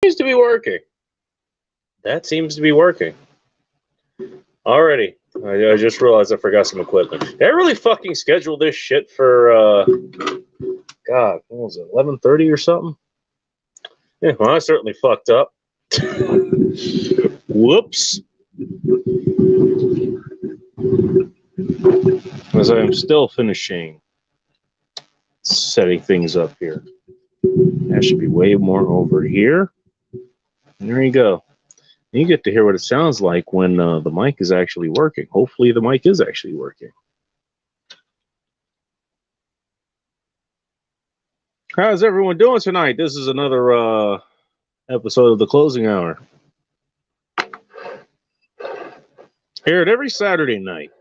Seems to be working. That seems to be working. Alrighty. I just realized I forgot some equipment. Did I really fucking schedule this shit for, God, what was it, 11:30 or something? Yeah, well, I certainly fucked up. Whoops. As I am still finishing setting things up here. That should be way more over here. And there you go. And you get to hear what it sounds like when the mic is actually working. Hopefully the mic is actually working. How's everyone doing tonight? This is another episode of The Closing Hour. Aired every Saturday night.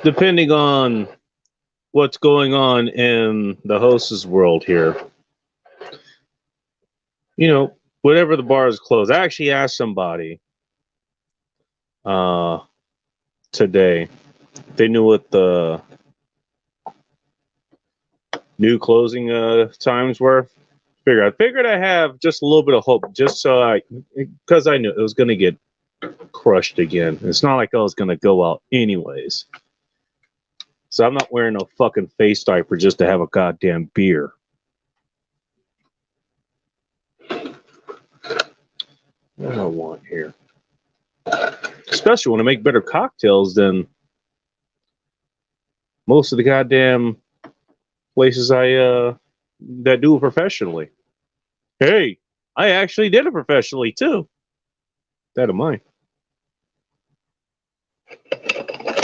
Depending on what's going on in the host's world here. You know, whatever the bar is closed. I actually asked somebody today if they knew what the new closing times were. I figured I have just a little bit of hope, just so because I knew it was going to get crushed again. It's not like I was going to go out anyways. So I'm not wearing no fucking face diaper just to have a goddamn beer. What do I want here? Especially when I make better cocktails than most of the goddamn places that do it professionally. Hey, I actually did it professionally too. That of mine.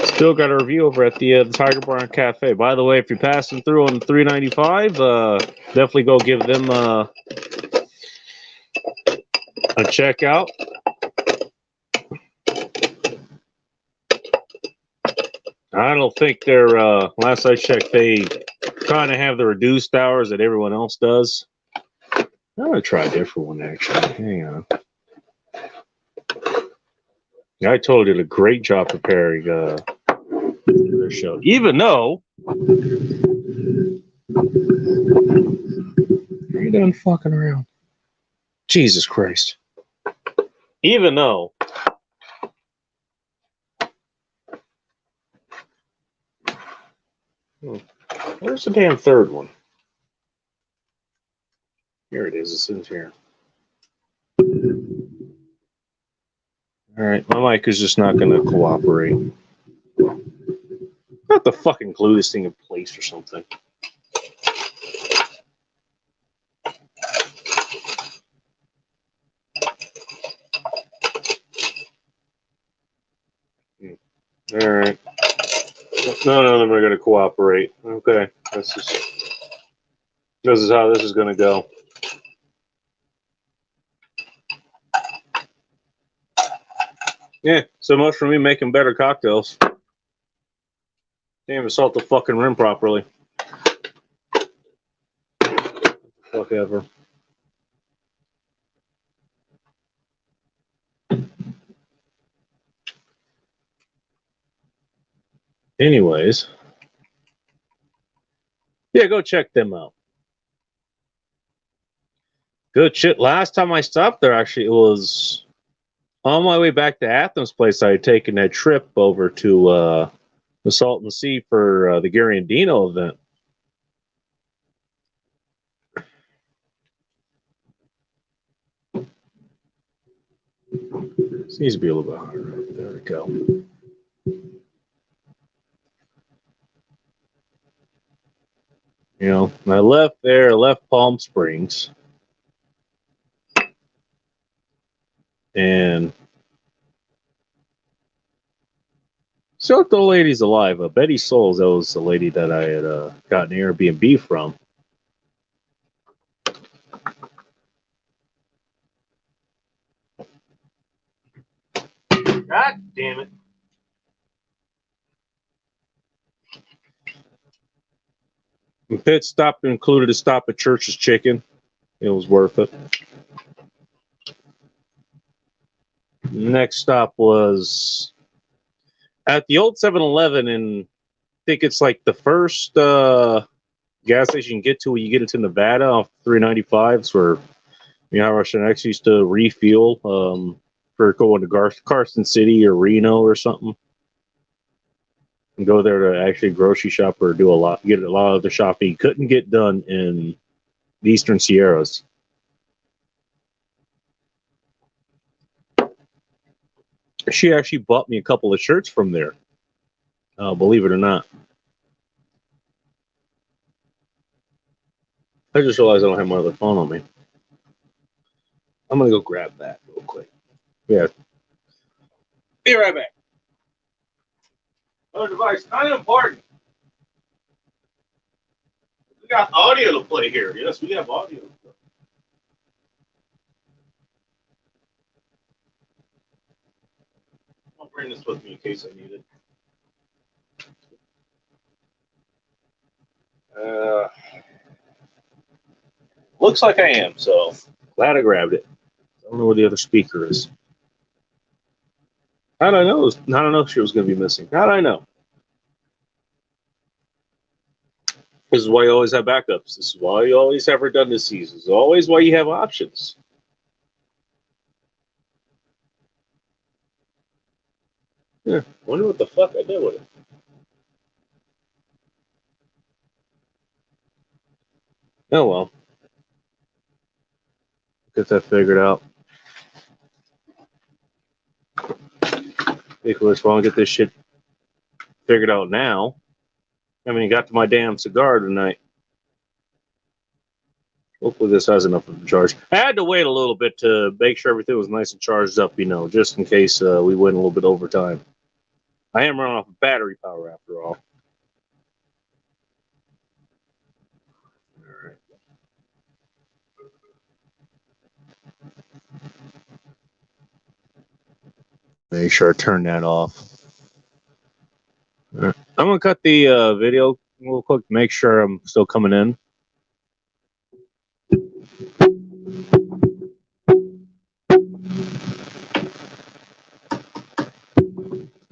Still got a review over at the Tiger Bar and Cafe. By the way, if you're passing through on 395, definitely go give them a check out. I don't think they're, last I checked, they kind of have the reduced hours that everyone else does. I'm going to try a different one, actually. Hang on. I told you did a great job preparing their show. Even though... Are you done fucking around? Jesus Christ. Even though... Where's the damn third one? Here it is. It's in here. Alright, my mic is just not going to cooperate. I have to fucking glue this thing in place or something. Alright. None of them are going to cooperate. Okay. This is how this is going to go. Yeah, so much for me making better cocktails. Can't even salt the fucking rim properly. Fuck ever. Anyways. Yeah, go check them out. Good shit. Last time I stopped there, actually, it was on my way back to Athens place. I had taken that trip over to the Salton Sea for the Gary and Dino event. This needs to be a little bit higher. There we go. You know, I left there, I left Palm Springs. And so the lady's alive. Betty Souls, that was the lady that I had gotten Airbnb from. God damn it. The pit stop included a stop at Church's Chicken. It was worth it. Next stop was at the old 7-Eleven, and I think it's like the first gas station you get to when you get into Nevada off 395s, where Russian X used to refuel for going to Carson City or Reno or something, and go there to actually grocery shop or get a lot of the shopping you couldn't get done in the Eastern Sierras. She actually bought me a couple of shirts from there, believe it or not. I just realized I don't have my other phone on me. I'm gonna go grab that real quick. Yeah. Be right back. Other device, kind of important. We got audio to play here. Yes, we have audio. I'll bring this with me in case I need it. Looks like I am, so glad I grabbed it. I don't know where the other speaker is. How did I know? I don't know if she was going to be missing. How did I know? This is why you always have backups. This is why you always have redundancies. This is always why you have options. Yeah, wonder what the fuck I did with it. Oh well. Get that figured out. Because I want to get this shit figured out now. I haven't even got to my damn cigar tonight. Hopefully this has enough of a charge. I had to wait a little bit to make sure everything was nice and charged up, just in case we went a little bit over time. I am running off of battery power after all. All right. Make sure I turn that off. Right. I'm going to cut the video real quick to make sure I'm still coming in.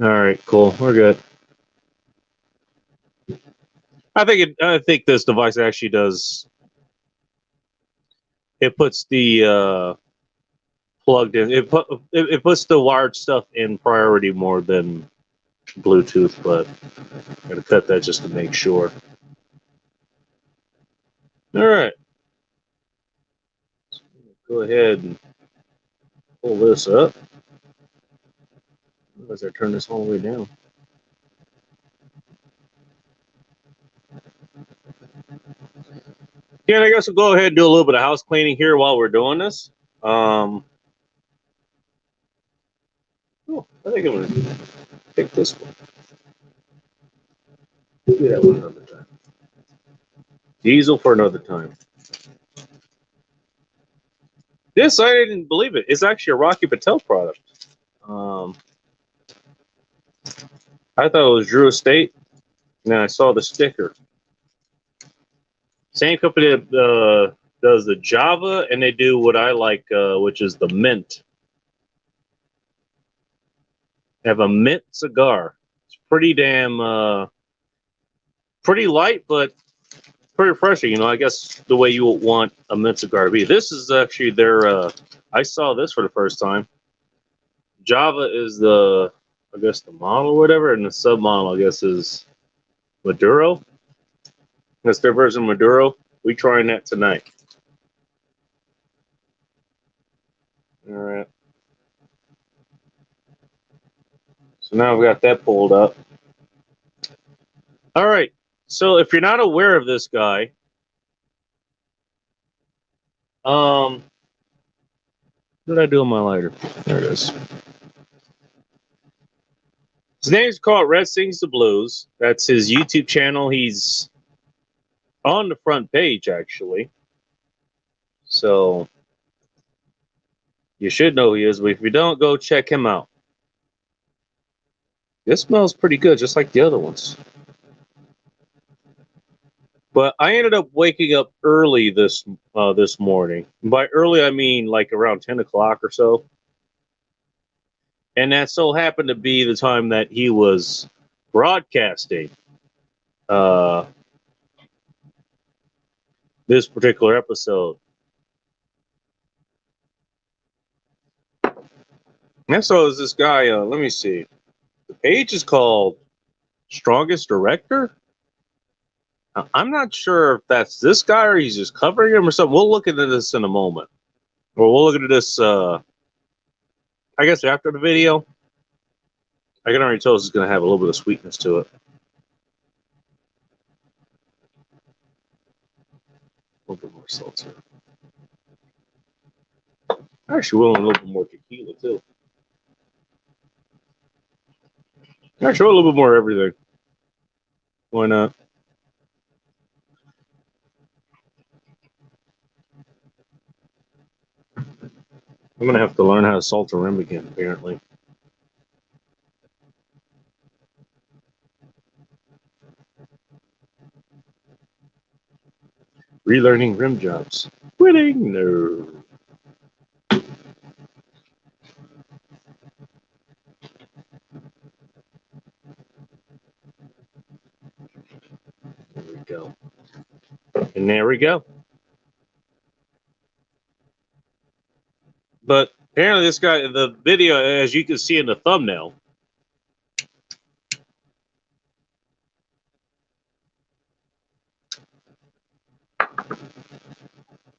All right, cool. We're good. I think this device actually does. It puts the plugged in. It puts the wired stuff in priority more than Bluetooth, but I'm gonna cut that just to make sure. All right. Go ahead and pull this up. As I turn this all the way down. Yeah, I guess we'll go ahead and do a little bit of house cleaning here while we're doing this. Oh, I think I'm going to pick this one. Do that one another time. Diesel for another time. This, I didn't believe it. It's actually a Rocky Patel product. I thought it was Drew Estate. And then I saw the sticker. Same company that does the Java, and they do what I like, which is the mint. They have a mint cigar. It's pretty damn, pretty light, but pretty refreshing. I guess the way you would want a mint cigar to be. This is actually their, I saw this for the first time. Java is the model or whatever, and the sub-model, I guess, is Maduro. That's their version of Maduro. We trying that tonight. All right. So now we've got that pulled up. All right. So if you're not aware of this guy, what did I do on my lighter? There it is. His name's called Red Sings the Blues. That's his YouTube channel. He's on the front page, actually. So you should know who he is, but if you don't, go check him out. This smells pretty good, just like the other ones. But I ended up waking up early this morning. By early, I mean like around 10 o'clock or so. And that so happened to be the time that he was broadcasting. this particular episode. And so is this guy, let me see. The page is called Strongest Director. I'm not sure if that's this guy or he's just covering him or something. We'll look into this in a moment. Or we'll look into this, I guess, after the video. I can already tell this is going to have a little bit of sweetness to it. A little bit more seltzer. Actually, we'll a little bit more tequila, too. Actually, a little bit more everything. Why not? I'm going to have to learn how to salt a rim again, apparently. Relearning rim jobs. Quitting? No. There we go. And there we go. But apparently this guy, the video, as you can see in the thumbnail,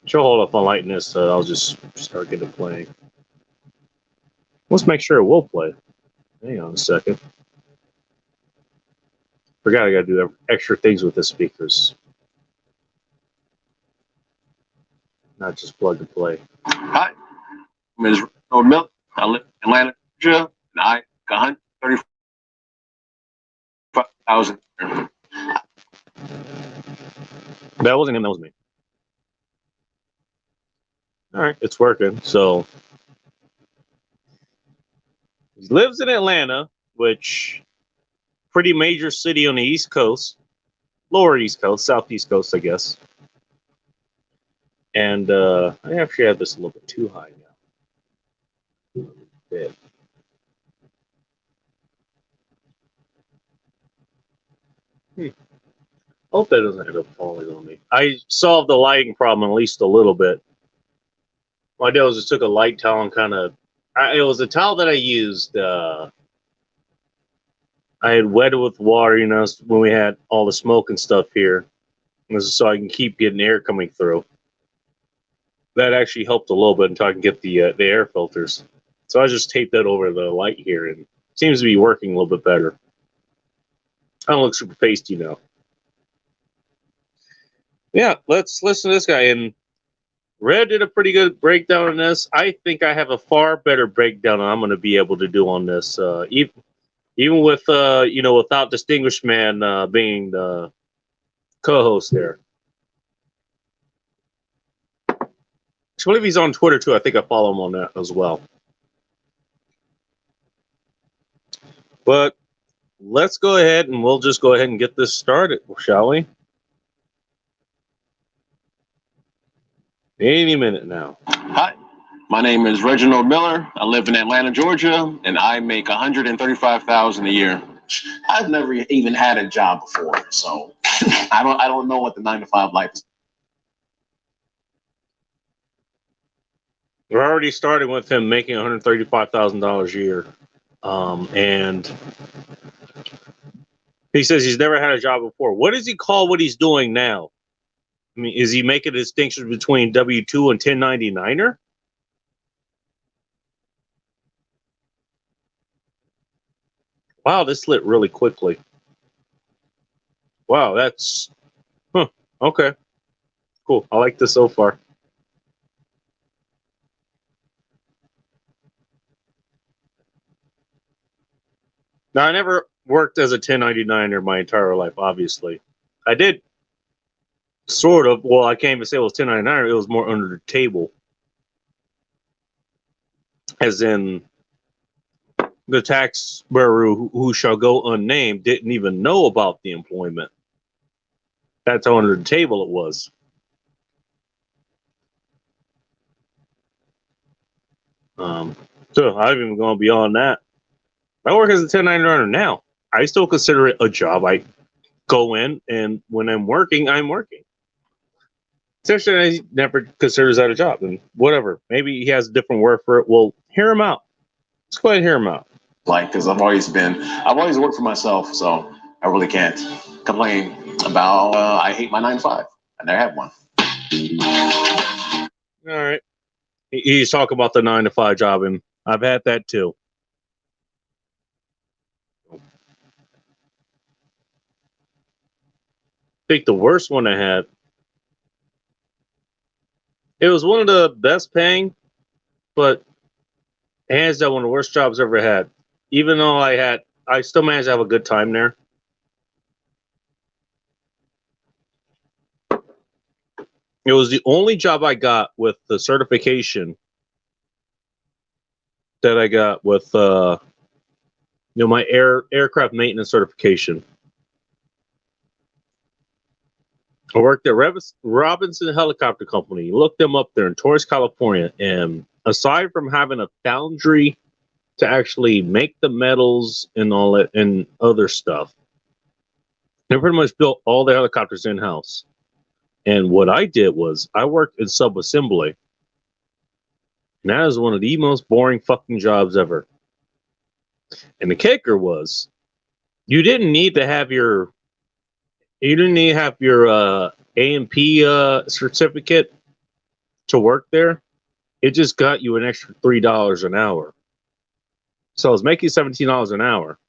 she'll hold up on lighting this, so I'll just start getting it playing. Let's make sure it will play. Hang on a second. Forgot I gotta do extra things with the speakers. Not just plug and play. Hi, my name is Miller. I live in Atlanta, Georgia, and I got 135,000. That wasn't him, that was me. Alright, it's working. So he lives in Atlanta, which pretty major city on the East Coast. Lower East Coast, Southeast Coast, I guess. And I actually have this a little bit too high now. Bit. Hope that doesn't end up falling on me. I solved the lighting problem at least a little bit. What I did was just took a light towel and kind of, it was a towel that I used. I had wet it with water, you know, when we had all the smoke and stuff here. This is so I can keep getting air coming through. That actually helped a little bit until I can get the air filters. So I just taped that over the light here, and it seems to be working a little bit better. I don't look super pasty now. Yeah, let's listen to this guy. And Red did a pretty good breakdown on this. I think I have a far better breakdown than I'm going to be able to do on this. Even with you know, without Distinguished Man being the co-host there. I believe he's on Twitter too. I think I follow him on that as well. But let's go ahead and we'll just go ahead and get this started, shall we? Any minute now. Hi, my name is Reginald Miller. I live in Atlanta, Georgia, and I make 135,000 a year. I've never even had a job before, so I don't know what the 9-to-5 life is. We're already starting with him making $135,000 a year. And he says he's never had a job before. What does he call what he's doing now? I mean, is he making a distinction between W-2 and 1099er? Wow, this lit really quickly. Wow, that's... Huh, okay. Cool, I like this so far. Now, I never worked as a 1099er my entire life, obviously. I did sort of. Well, I can't even say it was 1099er. It was more under the table. As in, the taxpayer who shall go unnamed didn't even know about the employment. That's how under the table it was. So I've even gone beyond that. I work as a 1099er now. I still consider it a job. I go in, and when I'm working, I'm working. Essentially, he never considers that a job, and whatever. Maybe he has a different word for it. Well, hear him out. Let's go ahead and hear him out. Like, because I've always worked for myself, so I really can't complain about. I hate my 9 to 5. I never had one. All right. He's talking about the 9 to 5 job, and I've had that too. I think the worst one I had, it was one of the best paying, but hands down one of the worst jobs I ever had. Even though I still managed to have a good time there. It was the only job I got with the certification that I got with, my aircraft maintenance certification. I worked at Robinson Helicopter Company. Looked them up there in Torrance, California. And aside from having a foundry to actually make the metals and all that and other stuff, they pretty much built all the helicopters in-house. And what I did was I worked in sub-assembly. And that is one of the most boring fucking jobs ever. And the kicker was you didn't need to have your A&P certificate to work there. It just got you an extra $3 an hour. So I was making $17 an hour,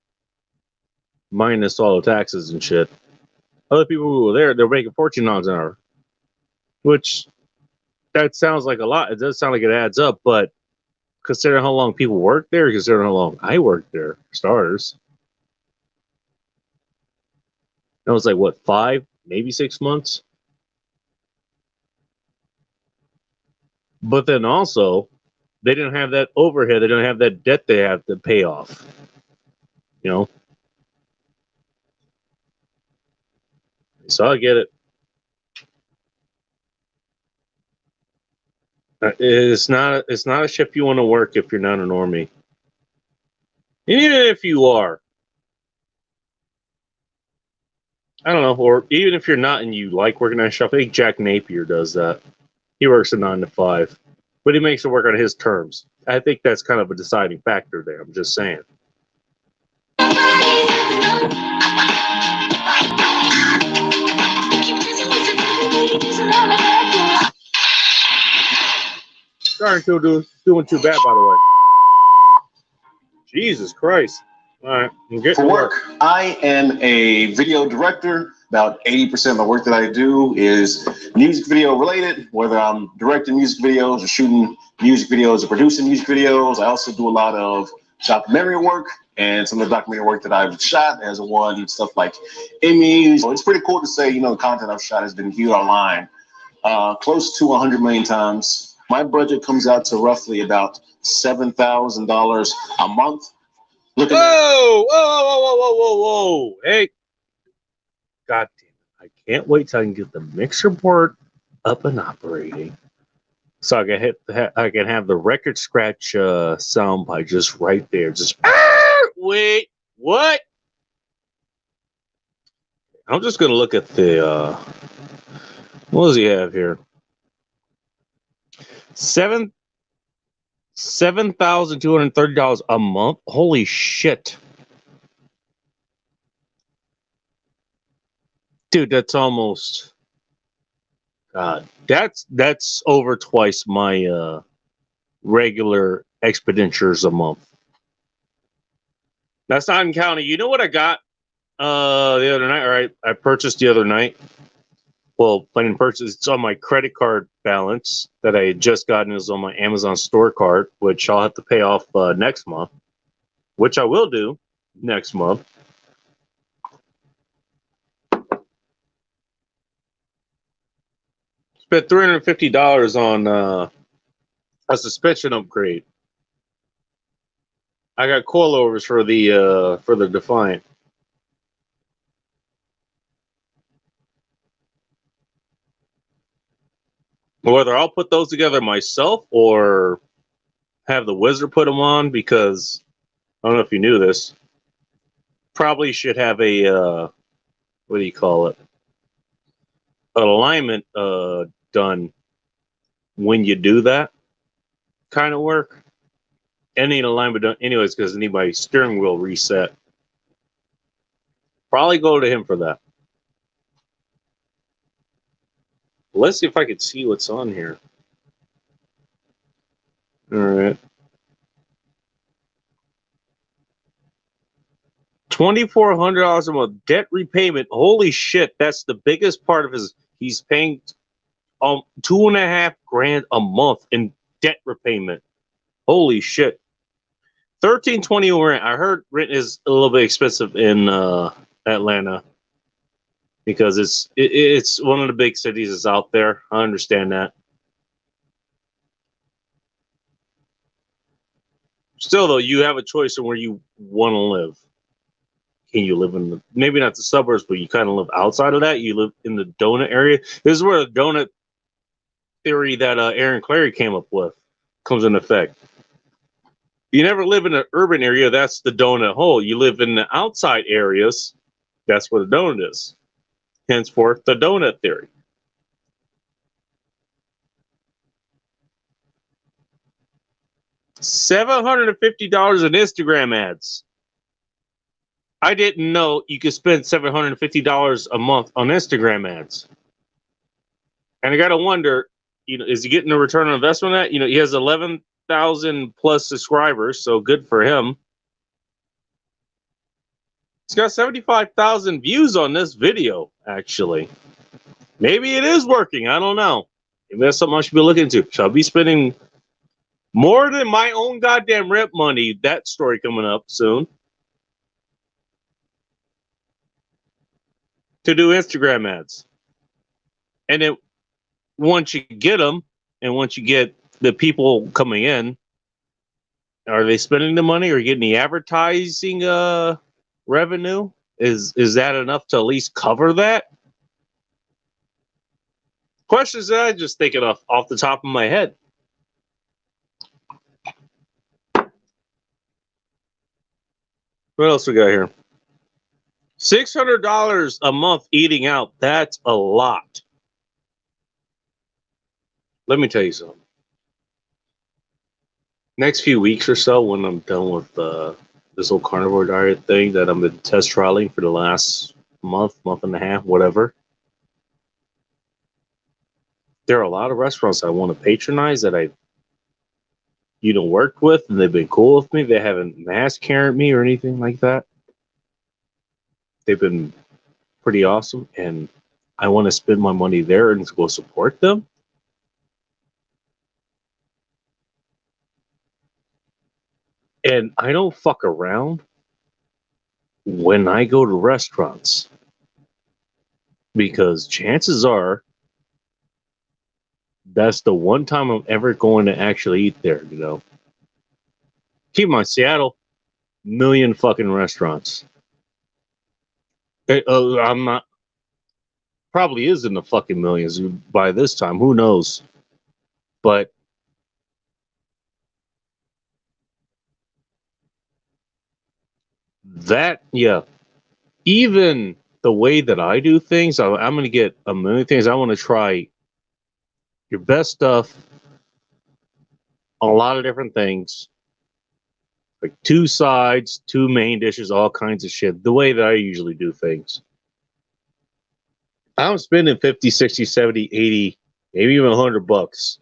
minus all the taxes and shit. Other people who were there, they were making $14 an hour, which that sounds like a lot. It does sound like it adds up, but considering how long people work there, considering how long I worked there, starters, that was like what, 5, maybe 6 months. But then also, they didn't have that overhead. They didn't have that debt they have to pay off. You know? So I get it. It's not a shift you want to work if you're not a normie. Even if you are. I don't know, or even if you're not and you like working at a shop, I think Jack Napier does that. He works a 9 to 5, but he makes it work on his terms. I think that's kind of a deciding factor there. I'm just saying. Sorry, doing too bad, by the way. Jesus Christ. All right, For work, I am a video director. About 80% of the work that I do is music video related, whether I'm directing music videos or shooting music videos or producing music videos. I also do a lot of documentary work, and some of the documentary work that I've shot has won stuff like Emmys. So it's pretty cool to say, the content I've shot has been viewed online close to 100 million times. My budget comes out to roughly about $7,000 a month. Whoa! Hey, God damn it! I can't wait till I can get the mixer board up and operating, so I can have the record scratch sound by just right there. Just wait, what? I'm just gonna look at the what does he have here? $7,230 a month. Holy shit. Dude, that's almost God. That's over twice my regular expenditures a month. That's not in counting. You know what I got the other night? All right, I purchased the other night. Well, I didn't purchase. It's on my credit card balance that I had just gotten. Is on my Amazon store card, which I'll have to pay off next month, which I will do next month. Spent $350 on a suspension upgrade. I got coilovers for the Defiant. Whether I'll put those together myself or have the wizard put them on, because I don't know if you knew this. Probably should have a what do you call it? An alignment done when you do that kind of work. Any alignment done anyways because need my steering wheel reset. Probably go to him for that. Let's see if I can see what's on here. All right. $2,400 a month debt repayment. Holy shit, that's the biggest part of his. He's paying $2,500 a month in debt repayment. Holy shit. 1320 rent. I heard rent is a little bit expensive in Atlanta because it's one of the big cities that's out there. I understand that. Still, though, you have a choice of where you want to live. Can you live in maybe not the suburbs, but you kind of live outside of that? You live in the donut area. This is where the donut theory that Aaron Clary came up with comes into effect. You never live in an urban area, that's the donut hole. You live in the outside areas, that's where the donut is. Henceforth, the donut theory. $750 in Instagram ads. I didn't know you could spend $750 a month on Instagram ads. And I gotta wonder, is he getting a return on investment on that? He has 11,000 plus subscribers, so good for him. He's got 75,000 views on this video, actually. Maybe it is working. I don't know. Maybe that's something I should be looking into. Should I be spending more than my own goddamn rent money? That story coming up soon. To do Instagram ads. And then once you get them, and once you get the people coming in, are they spending the money or getting the advertising revenue? Is that enough to at least cover that? Questions that I just thinking off the top of my head. What else we got here? $600 a month eating out. That's a lot. Let me tell you something. Next few weeks or so, when I'm done with this whole carnivore diet thing that I've been test trialing for the last month and a half, whatever, there are a lot of restaurants I want to patronize that I worked with, and they've been cool with me. They haven't mass carried me or anything like that. They've been pretty awesome, and I want to spend my money there and go support them. And I don't fuck around when I go to restaurants, because chances are that's the one time I'm ever going to actually eat there, Keep in mind, Seattle, million fucking restaurants. I'm not, probably is in the fucking millions by this time. Who knows? But that, yeah, even the way that I do things, I'm going to get a million things. I want to try your best stuff, a lot of different things, like 2 sides, 2 main dishes, all kinds of shit, the way that I usually do things. I'm spending 50, 60, 70, 80, maybe even $100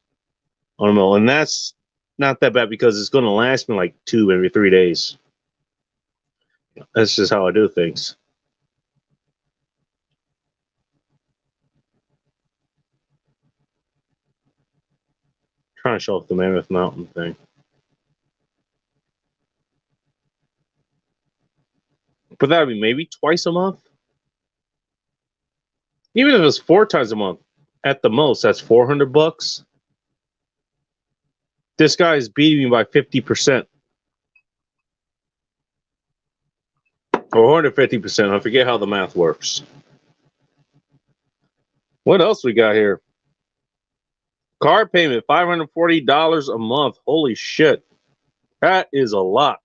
on a meal. And that's not that bad because it's going to last me like 2, maybe 3 days. That's just how I do things. Trying to show off the Mammoth Mountain thing. But that would be maybe twice a month. Even if it's 4 times a month, at the most, that's $400. This guy is beating me by 50%. Or 150%. I forget how the math works. What else we got here? Car payment, $540 a month. Holy shit. That is a lot.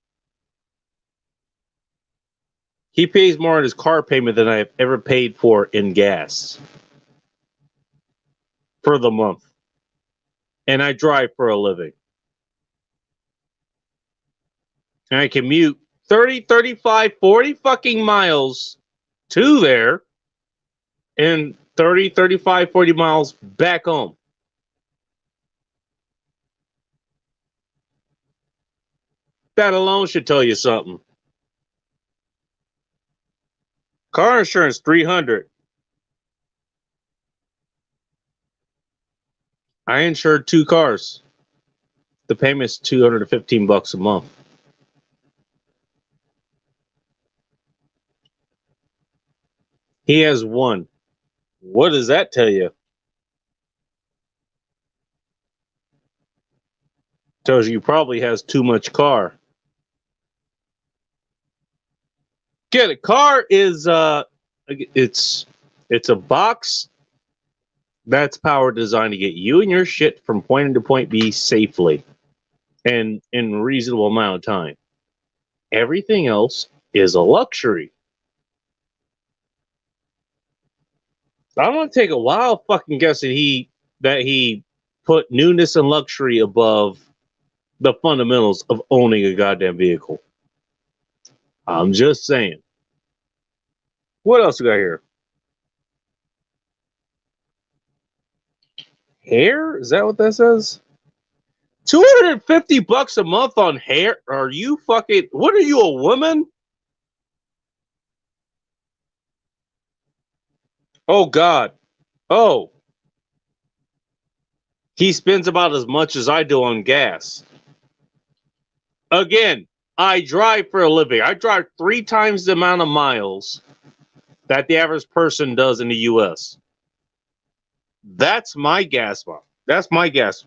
He pays more on his car payment than I have ever paid for in gas. for the month. And I drive for a living. And I commute 30, 35, 40 fucking miles to there and 30, 35, 40 miles back home. That alone should tell you something. Car insurance, $300. I insured 2 cars. The payment's $215 a month. He has 1. What does that tell you? Tells you probably has too much car. Get a car is it's a box that's power designed to get you and your shit from point A to point B safely and in a reasonable amount of time. Everything else is a luxury. I'm gonna take a wild fucking guess that he put newness and luxury above the fundamentals of owning a goddamn vehicle. I'm just saying. What else we got here? Hair? Is that what that says? $250 a month on hair? Are you fucking... What are you, a woman? Oh, God. Oh. He spends about as much as I do on gas. Again, I drive for a living. I drive 3 times the amount of miles that the average person does in the U.S. That's my gas month. That's my gas.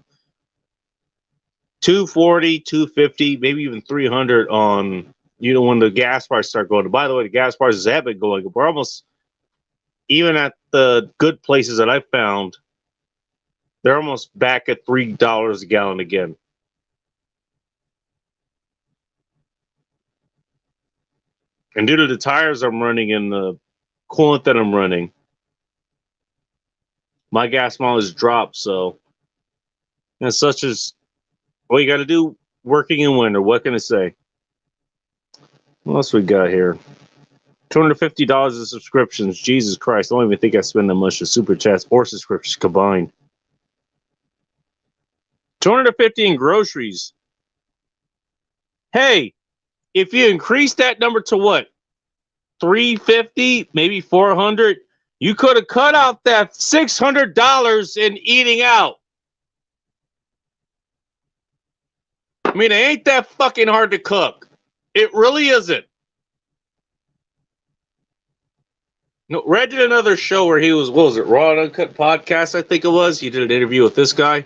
240, 250, maybe even 300 on, when the gas prices start going. By the way, the gas prices have been going. We're almost, even at the good places that I found, they're almost back at $3 a gallon again. And due to the tires I'm running and the coolant that I'm running, my gas mileage dropped. So, and such as what you got to do working in winter. What can I say? What else we got here? $250 in subscriptions. Jesus Christ. I don't even think I spend that much on super chats or subscriptions combined. $250 in groceries. Hey, if you increase that number to what? $350, maybe $400, you could have cut out that $600 in eating out. I mean, it ain't that fucking hard to cook. It really isn't. No, Red did another show where he was, what was it, Raw and Uncut Podcast, I think it was. He did an interview with this guy.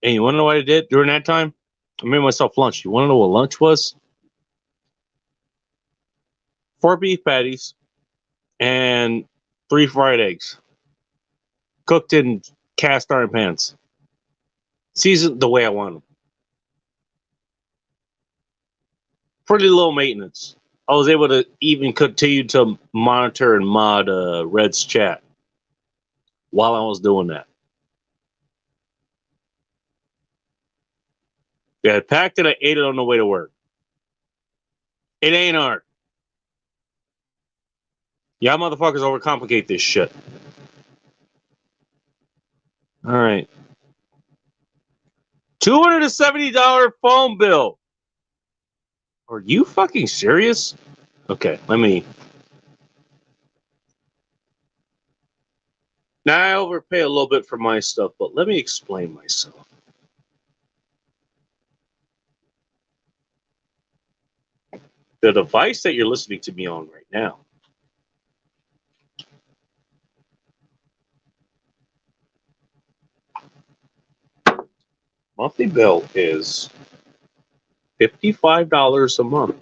And you want to know what I did during that time? I made myself lunch. You want to know what lunch was? 4 beef patties and 3 fried eggs. Cooked in cast iron pans. Seasoned the way I want them. Pretty low maintenance. I was able to even continue to monitor and mod Red's chat while I was doing that. Yeah, I packed it. I ate it on the way to work. It ain't hard. Y'all motherfuckers overcomplicate this shit. All right. $270 phone bill. Are you fucking serious? Okay, let me. Now I overpay a little bit for my stuff, but let me explain myself. The device that you're listening to me on right now monthly bill is $55 a month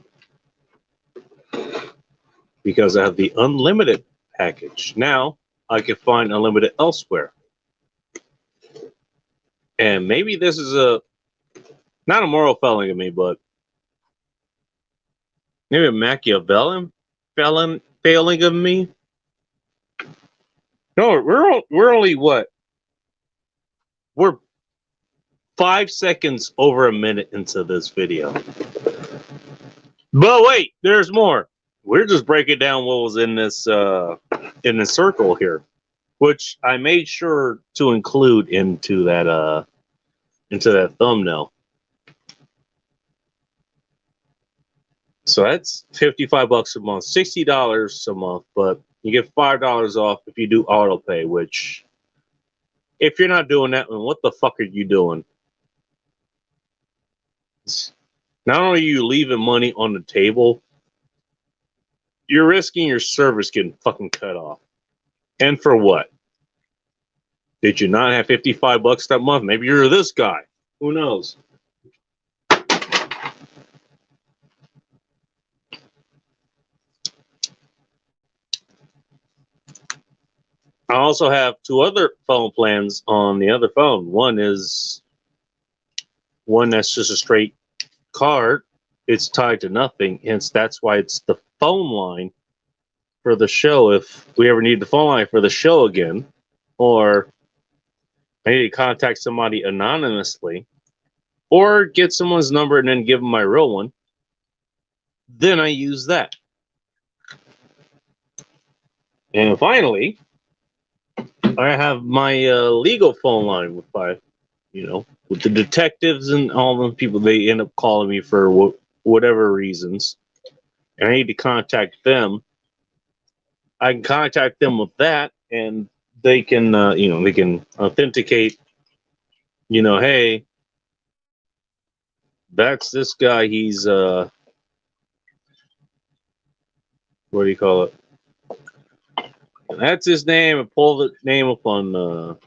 because I have the unlimited package. Now I can find unlimited elsewhere. And maybe this is not a moral failing of me, but maybe a Machiavellian failing of me. No, we're only what? We're 5 seconds over a minute into this video. But wait, there's more. We're just breaking down what was in this circle here, which I made sure to include into that thumbnail. So that's $55 a month, $60 a month, but you get $5 off if you do auto pay, which if you're not doing that, then what the fuck are you doing? Not only are you leaving money on the table, you're risking your service getting fucking cut off. And for what? Did you not have $55 that month? Maybe you're this guy. Who knows? I also have 2 other phone plans on the other phone. One is one that's just a straight card. It's tied to nothing. Hence, that's why it's the phone line for the show. If we ever need the phone line for the show again, or I need to contact somebody anonymously, or get someone's number and then give them my real one, then I use that. And finally, I have my legal phone line with with the detectives and all the people. They end up calling me for whatever reasons, and I need to contact them. I can contact them with that, and they can they can authenticate. Hey, that's this guy. He's what do you call it? That's his name. And pull the name up on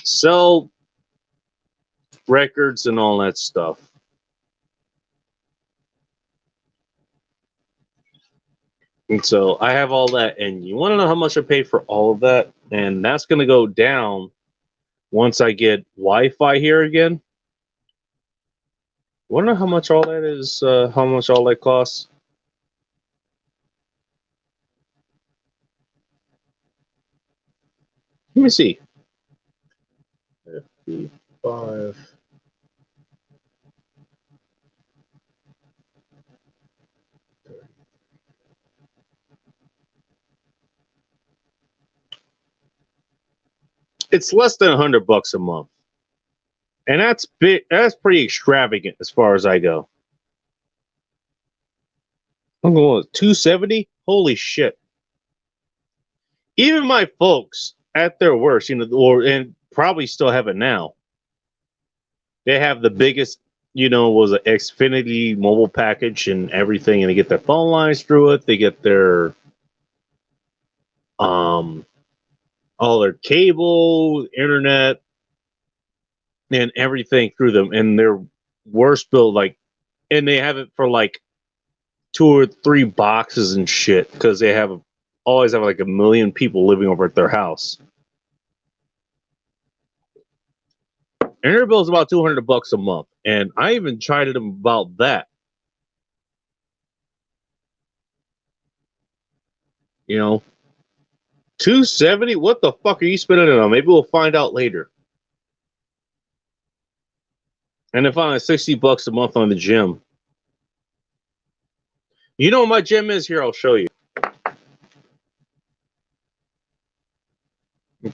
cell records and all that stuff. And so I have all that, and you want to know how much I paid for all of that? And that's going to go down once I get Wi-Fi here again. Want to know how much all that is? How much all that costs? Let me see. 55. It's less than $100 a month, and that's big. That's pretty extravagant as far as I go. I'm going with $270. Holy shit! Even my folks, at their worst, and probably still have it now. They have the biggest, was an Xfinity mobile package and everything, and they get their phone lines through it. They get their all their cable, internet, and everything through them. And their worst bill, and they have it for 2 or 3 boxes and shit because they always have 1 million people living over at their house. And their bill is about $200 a month. And I even tried them about that. $270? What the fuck are you spending it on? Maybe we'll find out later. And if I'm at $60 a month on the gym. You know what my gym is? Here, I'll show you.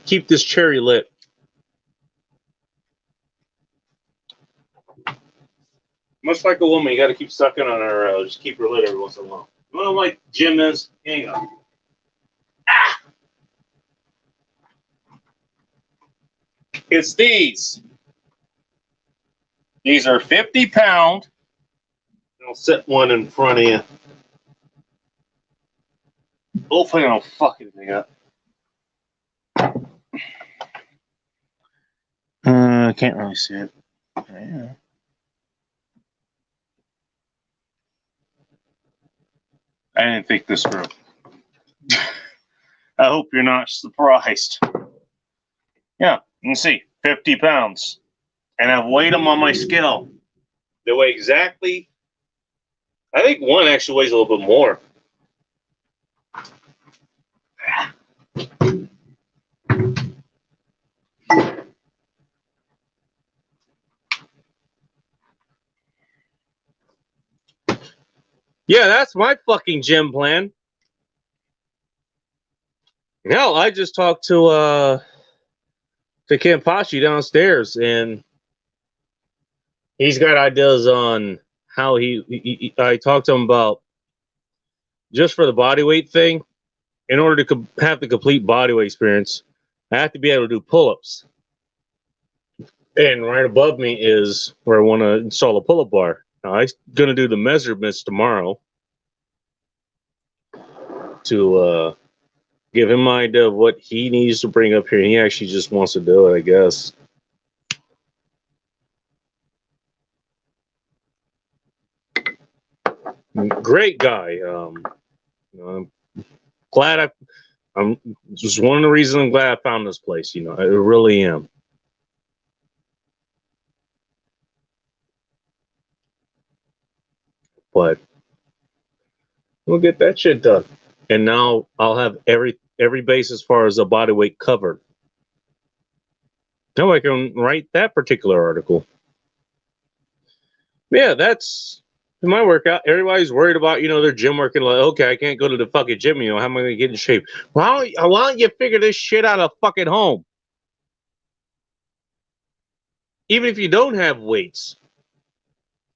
Keep this cherry lit. Much like a woman, you got to keep sucking on her. Just keep her lit every once in a while. You know what my gym is? Hang on. Ah! It's these. These are 50-pound. I'll set one in front of you. Hopefully I don't fuck anything up. I can't really see it. Yeah. I didn't think this through. I hope you're not surprised. Yeah, you can see 50 pounds. And I've weighed them on my scale. They weigh exactly. I think one actually weighs a little bit more. Yeah, that's my fucking gym plan. Hell, I just talked to Kenpachi downstairs, and he's got ideas on how I talked to him about just for the body weight thing. In order to have the complete body weight experience, I have to be able to do pull-ups. And right above me is where I want to install a pull-up bar. Now, I'm going to do the measurements tomorrow to give him an idea of what he needs to bring up here. He actually just wants to do it, I guess. Great guy. I'm glad I'm just one of the reasons I'm glad I found this place. I really am. But we'll get that shit done, and now I'll have every base as far as the body weight covered. Now I can write that particular article. Yeah, that's my workout. Everybody's worried about their gym working. Like, okay, I can't go to the fucking gym. How am I going to get in shape? Why don't you figure this shit out of fucking home? Even if you don't have weights,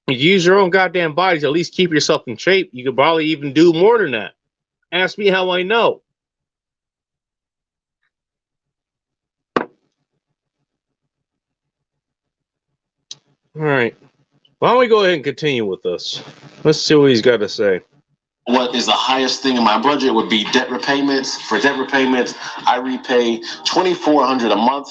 you use your own goddamn bodies. At least keep yourself in shape. You could probably even do more than that. Ask me how I know. All right. Why don't we go ahead and continue with this? Let's see what he's got to say. What is the highest thing in my budget would be debt repayments. For debt repayments, I repay $2,400 a month.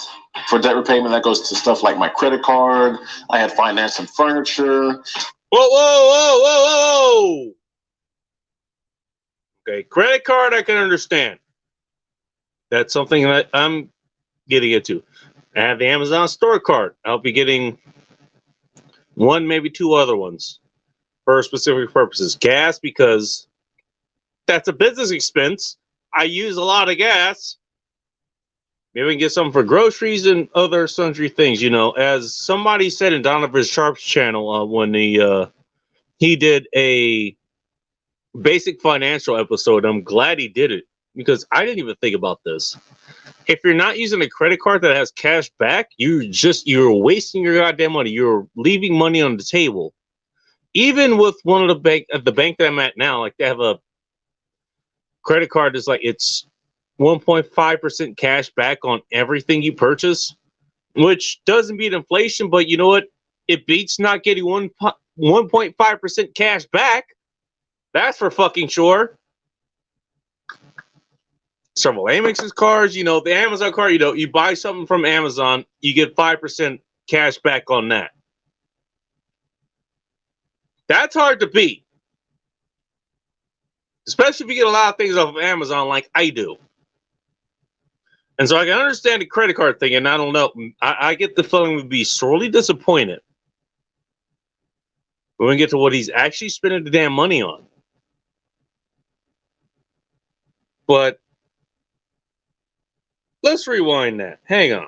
For debt repayment, that goes to stuff like my credit card. I had financed some furniture. Whoa. Okay, credit card I can understand. That's something that I'm getting into. I have the Amazon store card. I'll be getting one, maybe two other ones for specific purposes. Gas, because that's a business expense. I use a lot of gas. Maybe we can get something for groceries and other sundry things. As somebody said in Donovan Sharp's channel when he did a basic financial episode. I'm glad he did it because I didn't even think about this. If you're not using a credit card that has cash back, you're wasting your goddamn money. You're leaving money on the table. Even with one of the bank that I'm at now, like they have a credit card that's like it's 1.5% cash back on everything you purchase, which doesn't beat inflation, but you know what? It beats not getting 1.5% cash back. That's for fucking sure. Several Amex's cards, the Amazon card, you buy something from Amazon, you get 5% cash back on that. That's hard to beat. Especially if you get a lot of things off of Amazon like I do. And so I can understand the credit card thing, and I don't know. I get the feeling we'd be sorely disappointed when we get to what he's actually spending the damn money on. But let's rewind that. Hang on.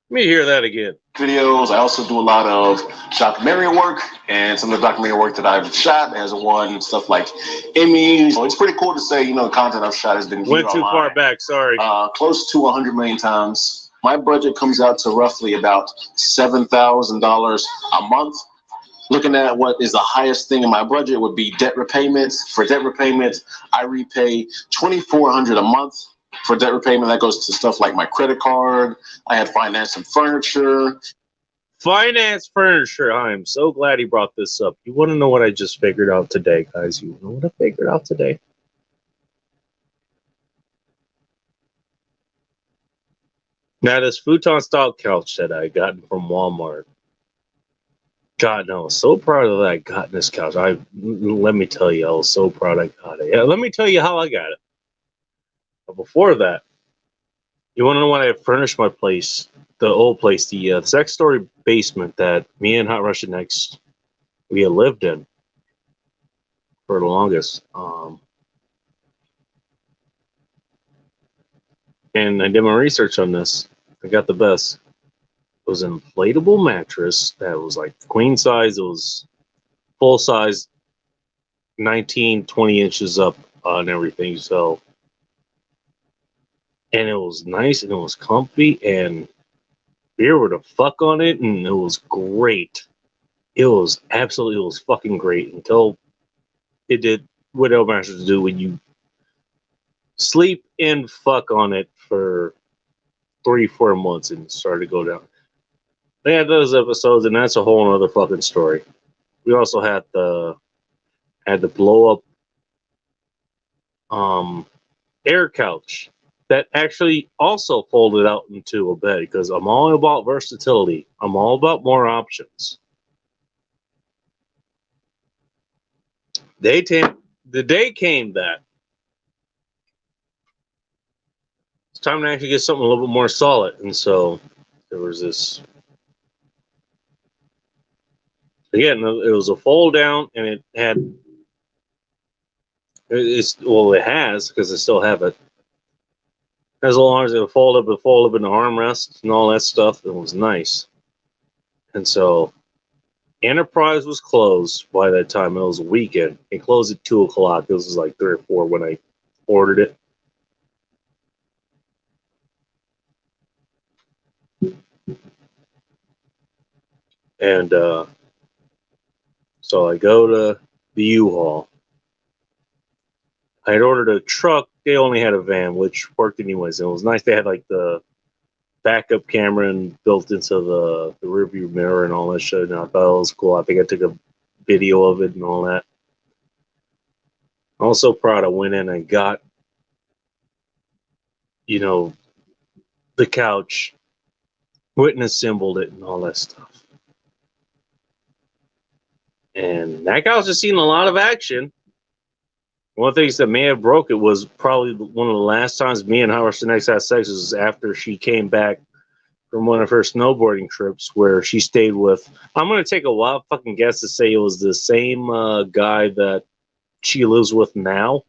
Let me hear that again. Videos. I also do a lot of documentary work, and some of the documentary work that I've shot has won stuff like Emmys. So it's pretty cool to say, the content I've shot has been viewed Went too online, far back. Sorry. close to 100 million times. My budget comes out to roughly about $7,000 a month. Looking at what is the highest thing in my budget would be debt repayments. For debt repayments, I repay $2,400 a month. For debt repayment, that goes to stuff like my credit card. I had financed some furniture. Finance furniture. I am so glad he brought this up. You want to know what I just figured out today, guys? You know what I figured out today? Now, this futon style couch that I got from Walmart. God, no, I was so proud of that I got this couch. Let me tell you, I was so proud I got it. Yeah, let me tell you how I got it. But before that, you want to know when I furnished my place, the old place, the 6-story basement that me and Hot Russian X we had lived in for the longest. And I did my research on this. I got the best. It was an inflatable mattress that was like queen size. It was full size. 19, 20 inches up and everything. So, and it was nice and it was comfy and beer with a fuck on it, and it was great. It was fucking great until it did what El Masters do when you sleep and fuck on it for 3-4 months and started to go down. They had those episodes, and that's a whole other fucking story. We also had the blow up air couch that actually also folded out into a bed because I'm all about versatility. I'm all about more options. The day came that it's time to actually get something a little bit more solid, and so there was this. Again, it was a fold down, and it had. It has because I still have it. As long as it would fold up in the armrest and all that stuff, it was nice. And so Enterprise was closed by that time. It was a weekend. It closed at 2:00. This was like 3 or 4 when I ordered it. And so I go to the U-Haul. I had ordered a truck. They only had a van, which worked anyways. And it was nice. They had like the backup camera and built into the rearview mirror and all that shit. And I thought it was cool. I think I took a video of it and all that. I'm also proud I went in and got, the couch, went and assembled it and all that stuff. And that couch has seen a lot of action. One of the things that may have broke it was probably one of the last times me and Howard Next had sex was after she came back from one of her snowboarding trips where she stayed with. I'm going to take a wild fucking guess to say it was the same guy that she lives with now.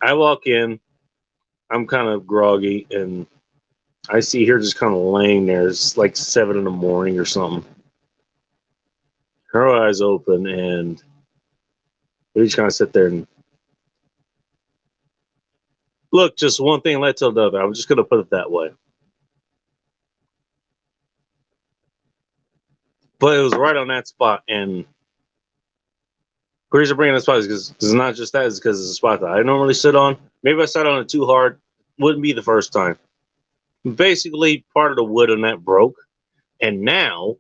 I walk in, I'm kind of groggy, and I see her just kind of laying there. It's like 7 a.m. or something. Her eyes open, and we just kind of sit there and look. Just one thing led to another. I'm just going to put it that way. But it was right on that spot, and the reason I'm bringing that spot is because it's not just that; it's because it's a spot that I normally sit on. Maybe I sat on it too hard. Wouldn't be the first time. Basically, part of the wood on that broke, and now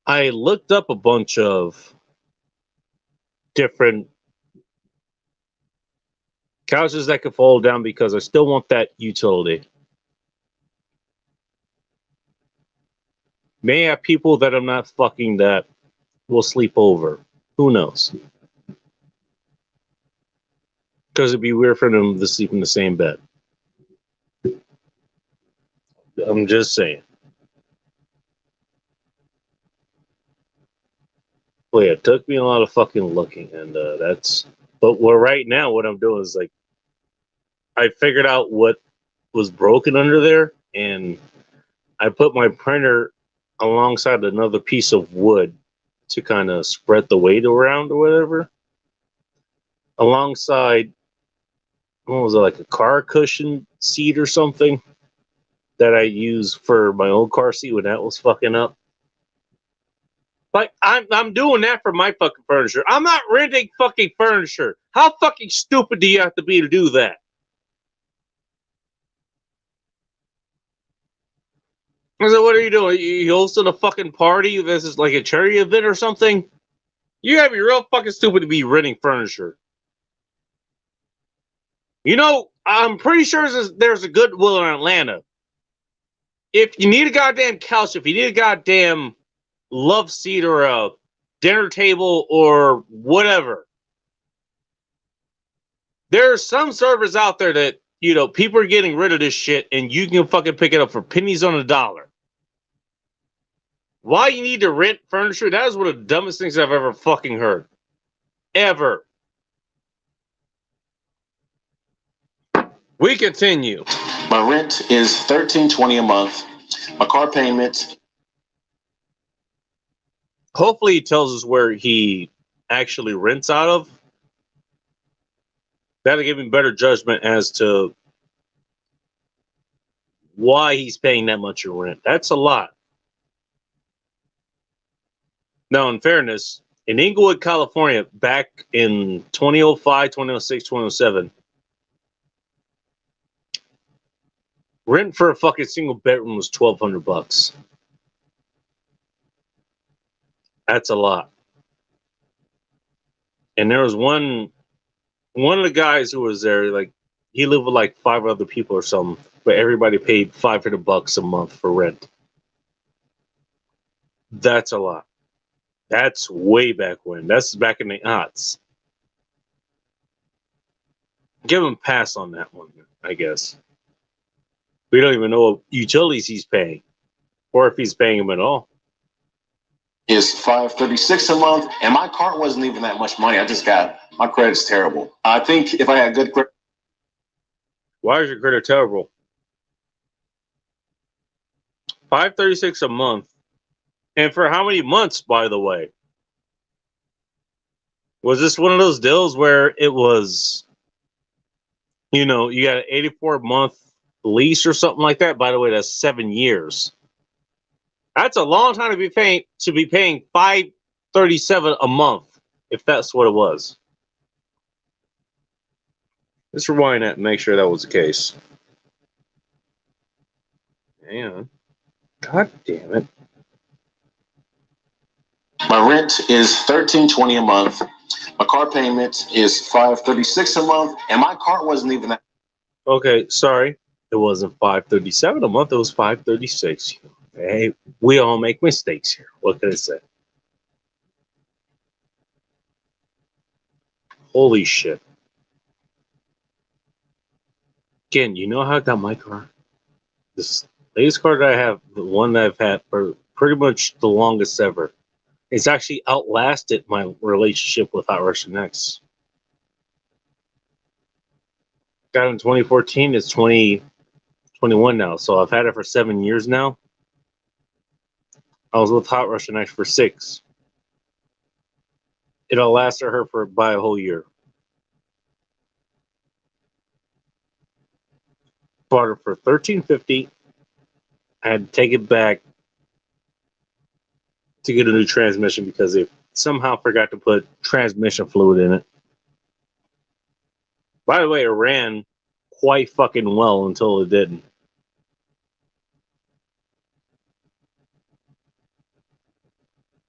I looked up a bunch of different couches that could fold down because I still want that utility. May have people that I'm not fucking that will sleep over. Who knows? Because it'd be weird for them to sleep in the same bed. I'm just saying. But yeah, it took me a lot of fucking looking, and that's. But right now, what I'm doing is like, I figured out what was broken under there, and I put my printer alongside another piece of wood to kind of spread the weight around or whatever. Alongside, what was it, like a car cushion seat or something that I used for my old car seat when that was fucking up. Like, I'm doing that for my fucking furniture. I'm not renting fucking furniture. How fucking stupid do you have to be to do that? I said, what are you doing? You hosting a fucking party? This is like a charity event or something? You gotta be real fucking stupid to be renting furniture. I'm pretty sure there's a Goodwill in Atlanta. If you need a goddamn couch, if you need a goddamn love seat or a dinner table or whatever, there's some servers out there that, people are getting rid of this shit and you can fucking pick it up for pennies on a dollar. Why you need to rent furniture? That is one of the dumbest things I've ever fucking heard. Ever. We continue. My rent is $13.20 a month. My car payment. Hopefully he tells us where he actually rents out of. That'll give him better judgment as to why he's paying that much in rent. That's a lot. Now, in fairness, in Inglewood, California, back in 2005, 2006, 2007, rent for a fucking single bedroom was $1,200. That's a lot. And there was one of the guys who was there, like he lived with like 5 other people or something, but everybody paid $500 a month for rent. That's a lot. That's way back when. That's back in the aughts. Give him a pass on that one, I guess. We don't even know what utilities he's paying, or if he's paying them at all. Is $536 a month, and my car wasn't even that much money. I just got my credit's terrible. I think if I had good credit. Why is your credit terrible? $536 a month, and for how many months? By the way, was this one of those deals where it was, you know, you got an 84-month lease or something like that? By the way, that's 7 years. That's a long time to be paying $537 a month, if that's what it was. Let's rewind that and make sure that was the case. Man, god damn it! My rent is $1,320 a month. My car payment is $536 a month, and my car wasn't even that. Okay, sorry, it wasn't $537 a month. It was $536. Hey, we all make mistakes here. What can I say? Holy shit! Again, you know how I got my car? This latest car that I have, the one that I've had for pretty much the longest ever, it's actually outlasted my relationship with Hot Russian X. Got it in 2014. It's 2021 now, so I've had it for 7 years now. I was with Hot Russian X for 6. It outlasted her by a whole year. Bought it for $1,350. I had to take it back to get a new transmission because they somehow forgot to put transmission fluid in it. By the way, it ran quite fucking well until it didn't.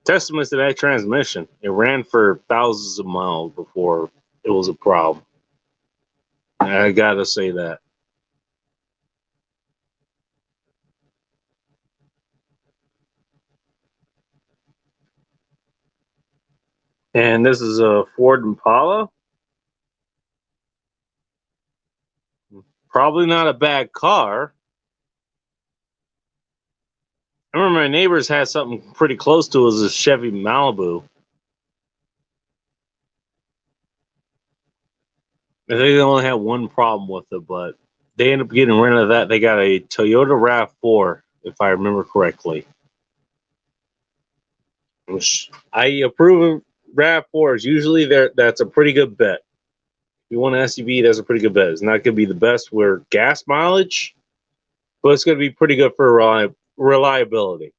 Testament to that transmission. It ran for thousands of miles before it was a problem. I gotta say that. And this is a Ford Impala. Probably not a bad car. I remember my neighbors had something pretty close to it. It was a Chevy Malibu. I think they only had one problem with it, but they ended up getting rid of that. They got a Toyota RAV4, if I remember correctly. Which I approve of RAV4s. Usually that's a pretty good bet. If you want an SUV, that's a pretty good bet. It's not going to be the best with gas mileage, but it's going to be pretty good for reliability.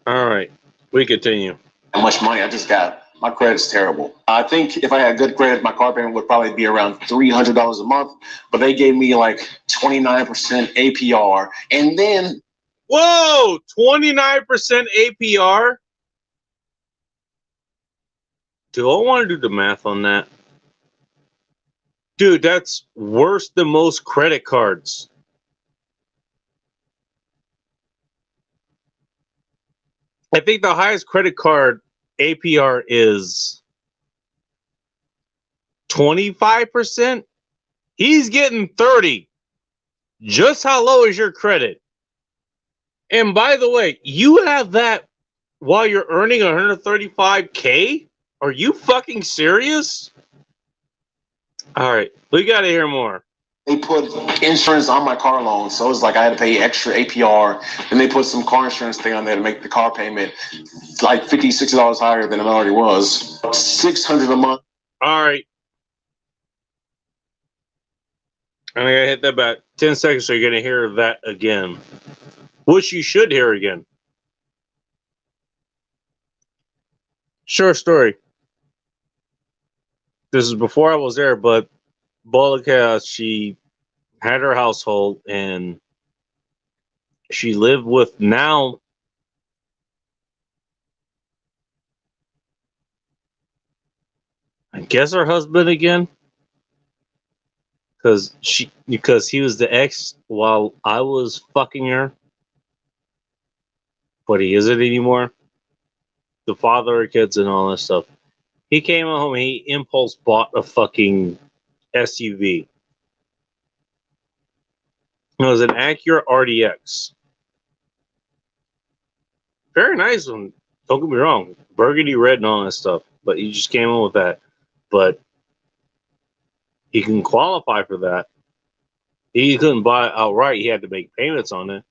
All right, we continue. How much money? I just got my credit's terrible. I think if I had good credit, my car payment would probably be around $300 a month. But they gave me like 29% APR, and then 29% APR. Do I want to do the math on that? Dude, that's worse than most credit cards. I think the highest credit card APR is 25%. He's getting 30. Just how low is your credit? And by the way, you have that while you're earning $135K? Are you fucking serious? All right, we got to hear more. they put insurance on my car loan, so it was like I had to pay extra APR, and they put some car insurance thing on there to make the car payment like $50, $60 higher than it already was. $600 a month. All right. I'm going to hit that about 10 seconds, so you're going to hear that again, which you should hear again. Sure story. This is before I was there, but Bolika, she had her household, and she lived with now I guess her husband again, because he was the ex while I was fucking her, but he isn't anymore. The father of her kids and all that stuff. He came home and he impulse bought a fucking SUV. It was an Acura RDX. Very nice one. Don't get me wrong. Burgundy red and all that stuff. But he just came in with that. But he can qualify for that. He couldn't buy it outright. He had to make payments on it.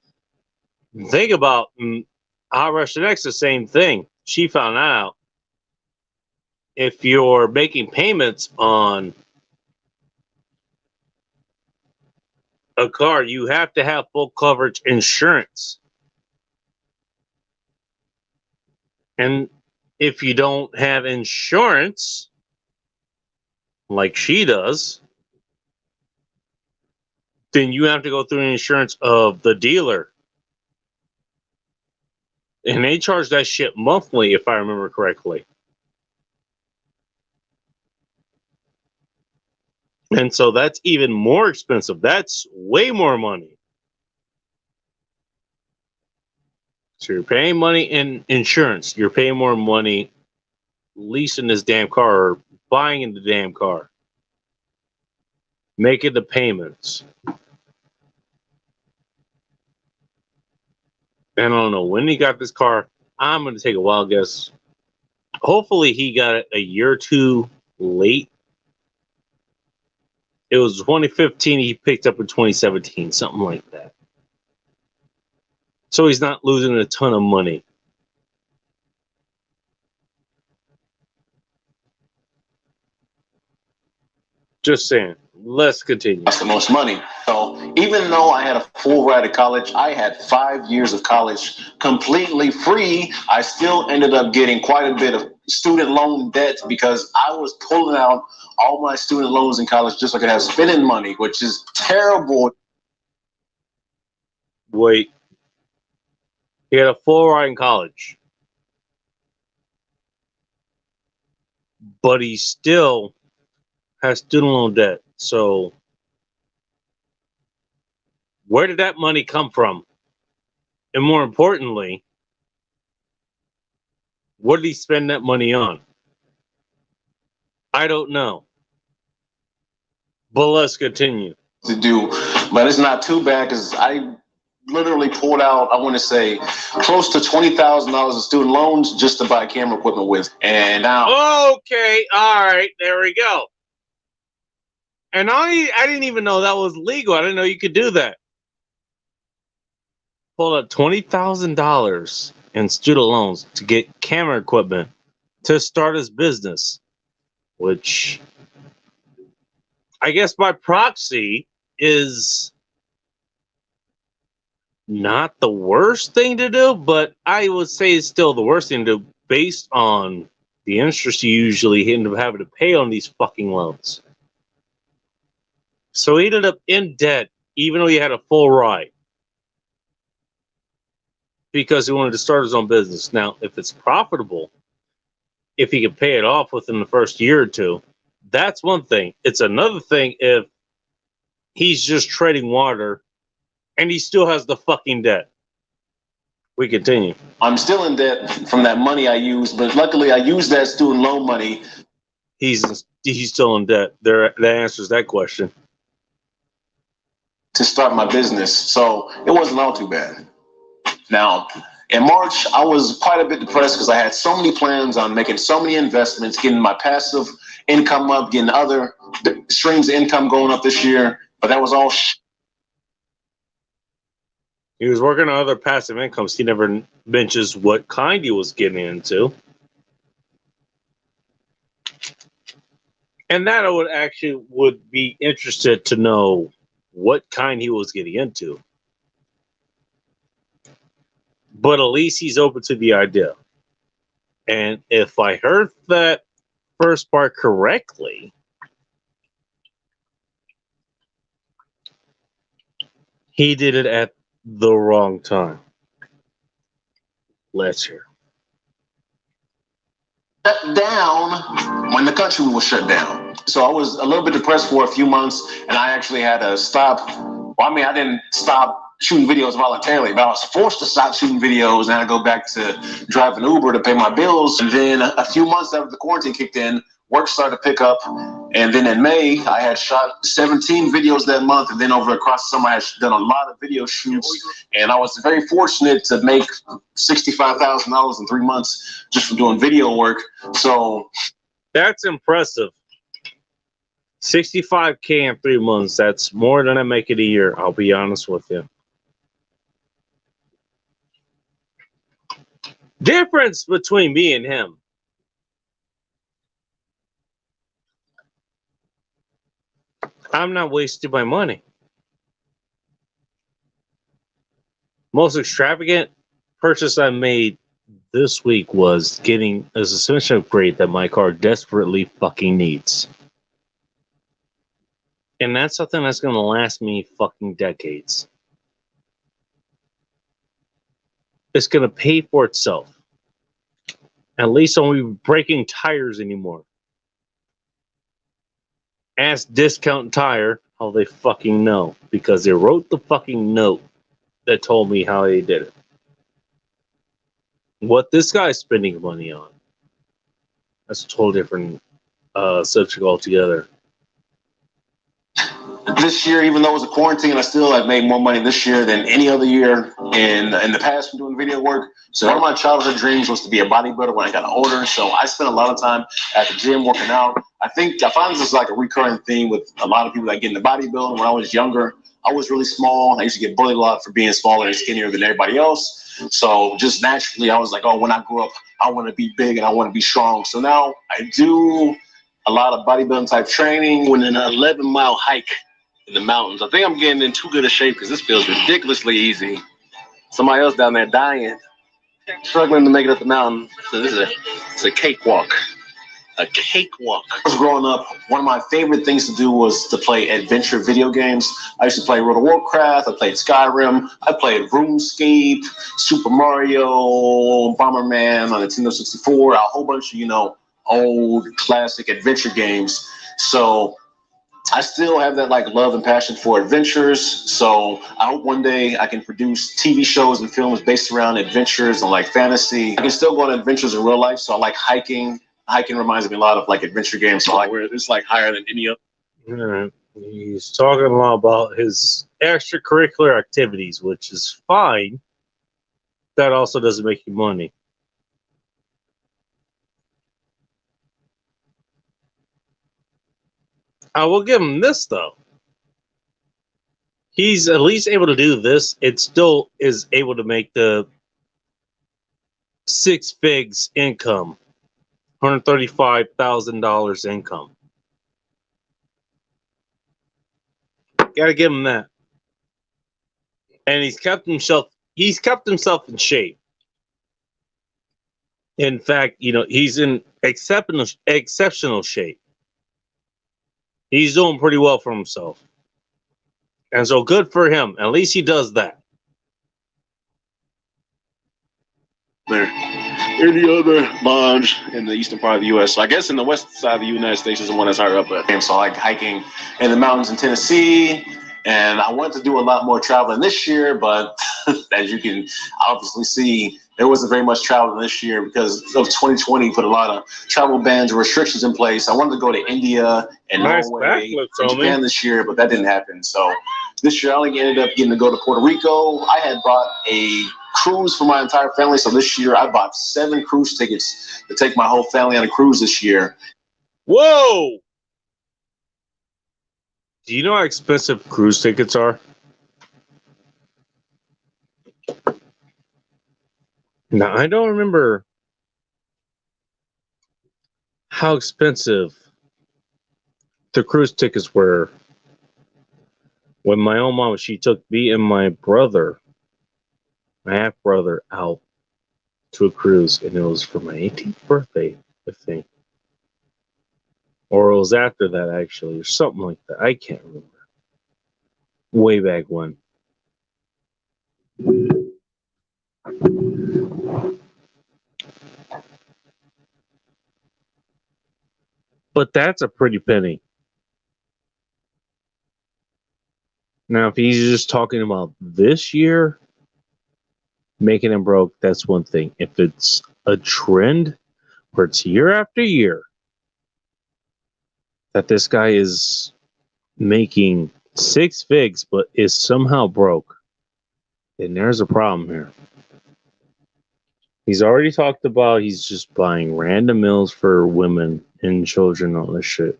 Think about Hot Russian X, the same thing. She found out if you're making payments on a car, you have to have full coverage insurance. And if you don't have insurance, like she does, then you have to go through the insurance of the dealer. And they charge that shit monthly, if I remember correctly. And so that's even more expensive. That's way more money. So you're paying money in insurance. You're paying more money leasing this damn car or buying the damn car. Making the payments. And I don't know when he got this car. I'm going to take a wild guess. Hopefully he got it a year or two late. It was 2015. He picked up in 2017, something like that. So he's not losing a ton of money. Just saying. Let's continue. That's the most money. So even though I had a full ride to college, I had 5 years of college completely free. I still ended up getting quite a bit of student loan debt because I was pulling out all my student loans in college just so I could have spending money, which is terrible. Wait. He had a full ride in college. But he still has student loan debt. So where did that money come from? And more importantly, what did he spend that money on? I don't know. But let's continue. To do, but it's not too bad because I literally pulled out, I want to say, close to $20,000 of student loans just to buy camera equipment with. And now, okay, all right, there we go. And I didn't even know that was legal. I didn't know you could do that. Pulled up $20,000 in student loans to get camera equipment to start his business, which I guess by proxy is not the worst thing to do, but I would say it's still the worst thing to do based on the interest you usually end up having to pay on these fucking loans. So he ended up in debt, even though he had a full ride, because he wanted to start his own business. Now, if it's profitable, if he can pay it off within the first year or two, that's one thing. It's another thing if he's just treading water and he still has the fucking debt. We continue. I'm still in debt from that money I used, but luckily I used that student loan money. He's still in debt. That answers that question. To start my business, so it wasn't all too bad. Now, in March, I was quite a bit depressed because I had so many plans on making so many investments, getting my passive income up, getting other streams of income going up this year. But that was all He was working on other passive incomes. He never mentions what kind he was getting into. And that I would be interested to know what kind he was getting into. But at least he's open to the idea. And if I heard that first part correctly, he did it at the wrong time. Let's hear. Shut down when the country was shut down. So I was a little bit depressed for a few months, and I actually had to stop. Well, I mean, I didn't stop shooting videos voluntarily, but I was forced to stop shooting videos, and I had to go back to driving Uber to pay my bills. And then a few months after the quarantine kicked in, work started to pick up. And then in May, I had shot 17 videos that month. And then across the summer, I had done a lot of video shoots. And I was very fortunate to make $65,000 in 3 months just from doing video work. So that's impressive. 65K in 3 months. That's more than I make in a year. I'll be honest with you. Difference between me and him. I'm not wasting my money. Most extravagant purchase I made this week was getting a suspension upgrade that my car desperately fucking needs. And that's something that's going to last me fucking decades. It's going to pay for itself. At least I won't be breaking tires anymore. Ask Discount Tire how they fucking know. Because they wrote the fucking note that told me how they did it. What this guy's spending money on. That's a totally different subject altogether. This year, even though it was a quarantine, I still have made more money this year than any other year in the past from doing video work. So one of my childhood dreams was to be a bodybuilder when I got older. So I spent a lot of time at the gym working out. I find this is like a recurring theme with a lot of people that get into bodybuilding. When I was younger, I was really small. I used to get bullied a lot for being smaller and skinnier than everybody else. So just naturally, I was like, oh, when I grow up, I want to be big and I want to be strong. So now I do a lot of bodybuilding type training. When an 11-mile hike in the mountains. I think I'm getting in too good a shape because this feels ridiculously easy. Somebody else down there dying, struggling to make it up the mountain. So it's a cakewalk. A cakewalk. I was growing up, one of my favorite things to do was to play adventure video games. I used to play World of Warcraft, I played Skyrim, I played RuneScape, Super Mario, Bomberman on Nintendo 64, a whole bunch of, old classic adventure games. So I still have that love and passion for adventures. So I hope one day I can produce TV shows and films based around adventures and fantasy. I can still go on adventures in real life. So I like hiking. Hiking reminds me a lot of adventure games. So where it's higher than any other. Yeah, he's talking a lot about his extracurricular activities, which is fine. That also doesn't make you money. I will give him this, though. He's at least able to do this. It still is able to make the 6 figs income, $135,000 income. Gotta give him that. And he's kept himself in shape. In fact, he's in exceptional shape. He's doing pretty well for himself. And so good for him. At least he does that. Any other lodge in the eastern part of the U.S. So I guess in the west side of the United States is the one that's higher up. But so I like hiking in the mountains in Tennessee. And I wanted to do a lot more traveling this year, but as you can obviously see, there wasn't very much traveling this year because of 2020 put a lot of travel bans and restrictions in place. I wanted to go to India and Norway and Japan this year, but that didn't happen. So this year I only ended up getting to go to Puerto Rico. I had bought a cruise for my entire family. So this year I bought 7 cruise tickets to take my whole family on a cruise this year. Whoa! Do you know how expensive cruise tickets are? Now, I don't remember how expensive the cruise tickets were when my own mom, she took me and my brother, my half brother, out to a cruise, and it was for my 18th birthday, I think. Or it was after that, actually, or something like that. I can't remember. Way back when. But that's a pretty penny. Now, if he's just talking about this year, making him broke, that's one thing. If it's a trend where it's year after year that this guy is making six figs but is somehow broke, then there's a problem here. He's already talked about he's just buying random meals for women and children, all this shit.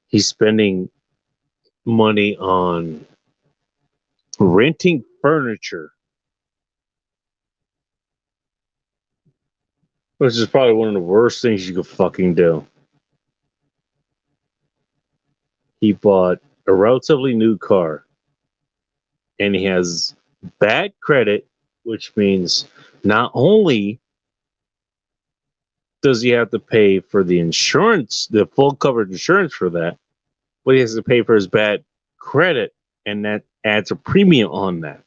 He's spending money on renting furniture, which is probably one of the worst things you could fucking do. He bought a relatively new car, and he has bad credit, which means not only does he have to pay for the insurance, the full covered insurance for that, but he has to pay for his bad credit, and that adds a premium on that.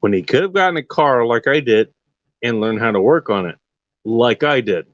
When he could have gotten a car like I did and learned how to work on it like I did.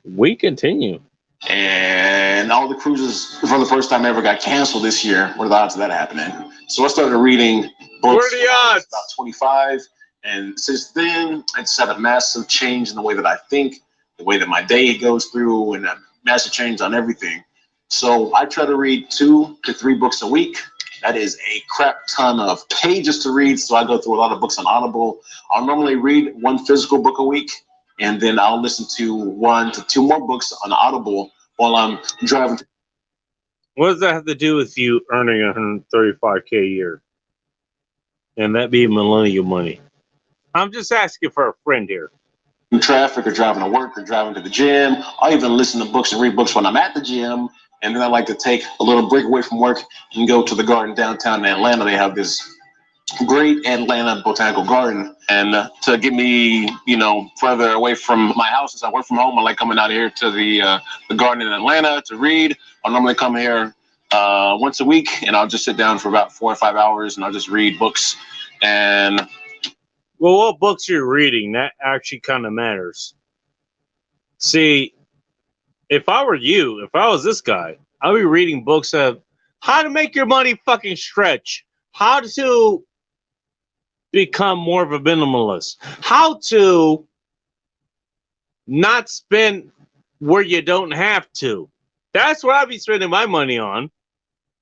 We continue. And all the cruises for the first time ever got canceled this year. What are the odds of that happening? So I started reading books. What are the odds? About 25. And since then, it's had a massive change in the way that I think, the way that my day goes through, and a massive change on everything. So I try to read 2 to 3 books a week. That is a crap ton of pages to read. So I go through a lot of books on Audible. I'll normally read 1 physical book a week, and then I'll listen to 1 to 2 more books on Audible while I'm driving. What does that have to do with you earning $135K a year? And that being millennial money. I'm just asking for a friend here. In traffic, or driving to work, or driving to the gym. I even listen to books and read books when I'm at the gym. And then I like to take a little break away from work and go to the garden downtown in Atlanta. They have this great Atlanta botanical garden, and to get me, further away from my house, since I work from home, I like coming out here to the garden in Atlanta to read. I normally come here once a week, and I'll just sit down for about 4 or 5 hours, and I'll just read books. And well, what books you're reading, that actually kind of matters. See, if I were you, if I was this guy, I'd be reading books of how to make your money fucking stretch, how to become more of a minimalist, how to not spend where you don't have to. That's what I'd be spending my money on.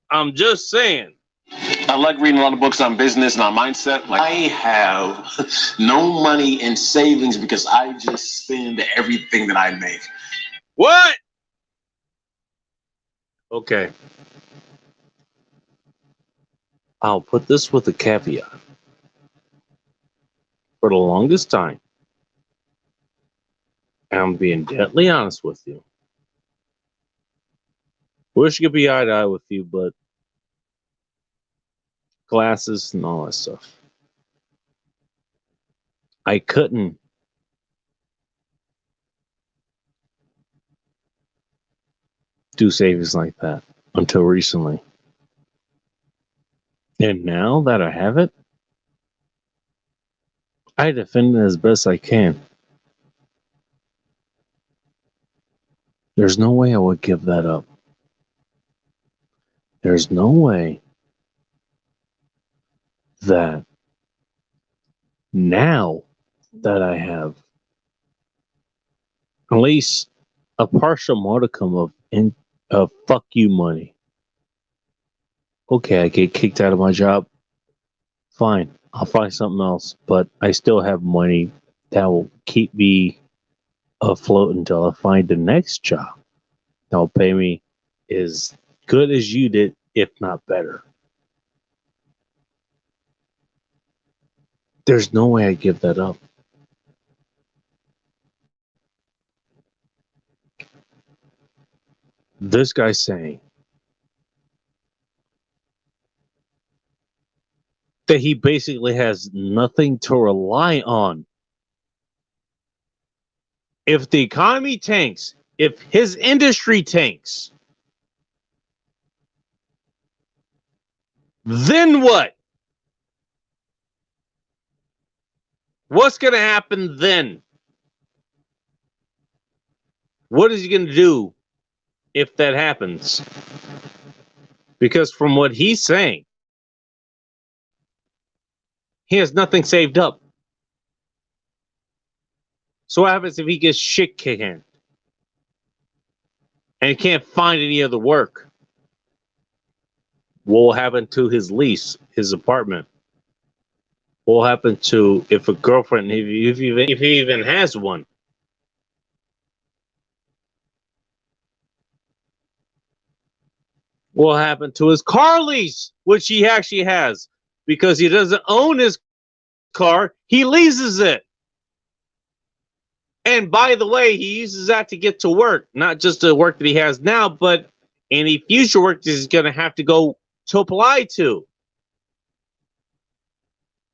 I'm just saying. I like reading a lot of books on business and on mindset. Like, I have no money in savings because I just spend everything that I make. What? Okay. I'll put this with a caveat. For the longest time, and I'm being deadly honest with you. Wish I could be eye to eye with you, but glasses and all that stuff. I couldn't do savings like that until recently. And now that I have it, I defend it as best I can. There's no way I would give that up. There's no way that now that I have at least a partial modicum of fuck you money. Okay, I get kicked out of my job. Fine, I'll find something else, but I still have money that will keep me afloat until I find the next job that'll pay me as good as you did, if not better. There's no way I give that up. This guy's saying that he basically has nothing to rely on. If the economy tanks, if his industry tanks, then what? What's going to happen then? What is he going to do if that happens? Because from what he's saying, he has nothing saved up. So what happens if he gets shit kicked in and he can't find any other work? What will happen to his lease, his apartment? What will happen to if a girlfriend, if he even has one? What will happen to his car lease, which he actually has, because he doesn't own his car, he leases it. And by the way, he uses that to get to work, not just the work that he has now, but any future work that he's going to have to go to apply to.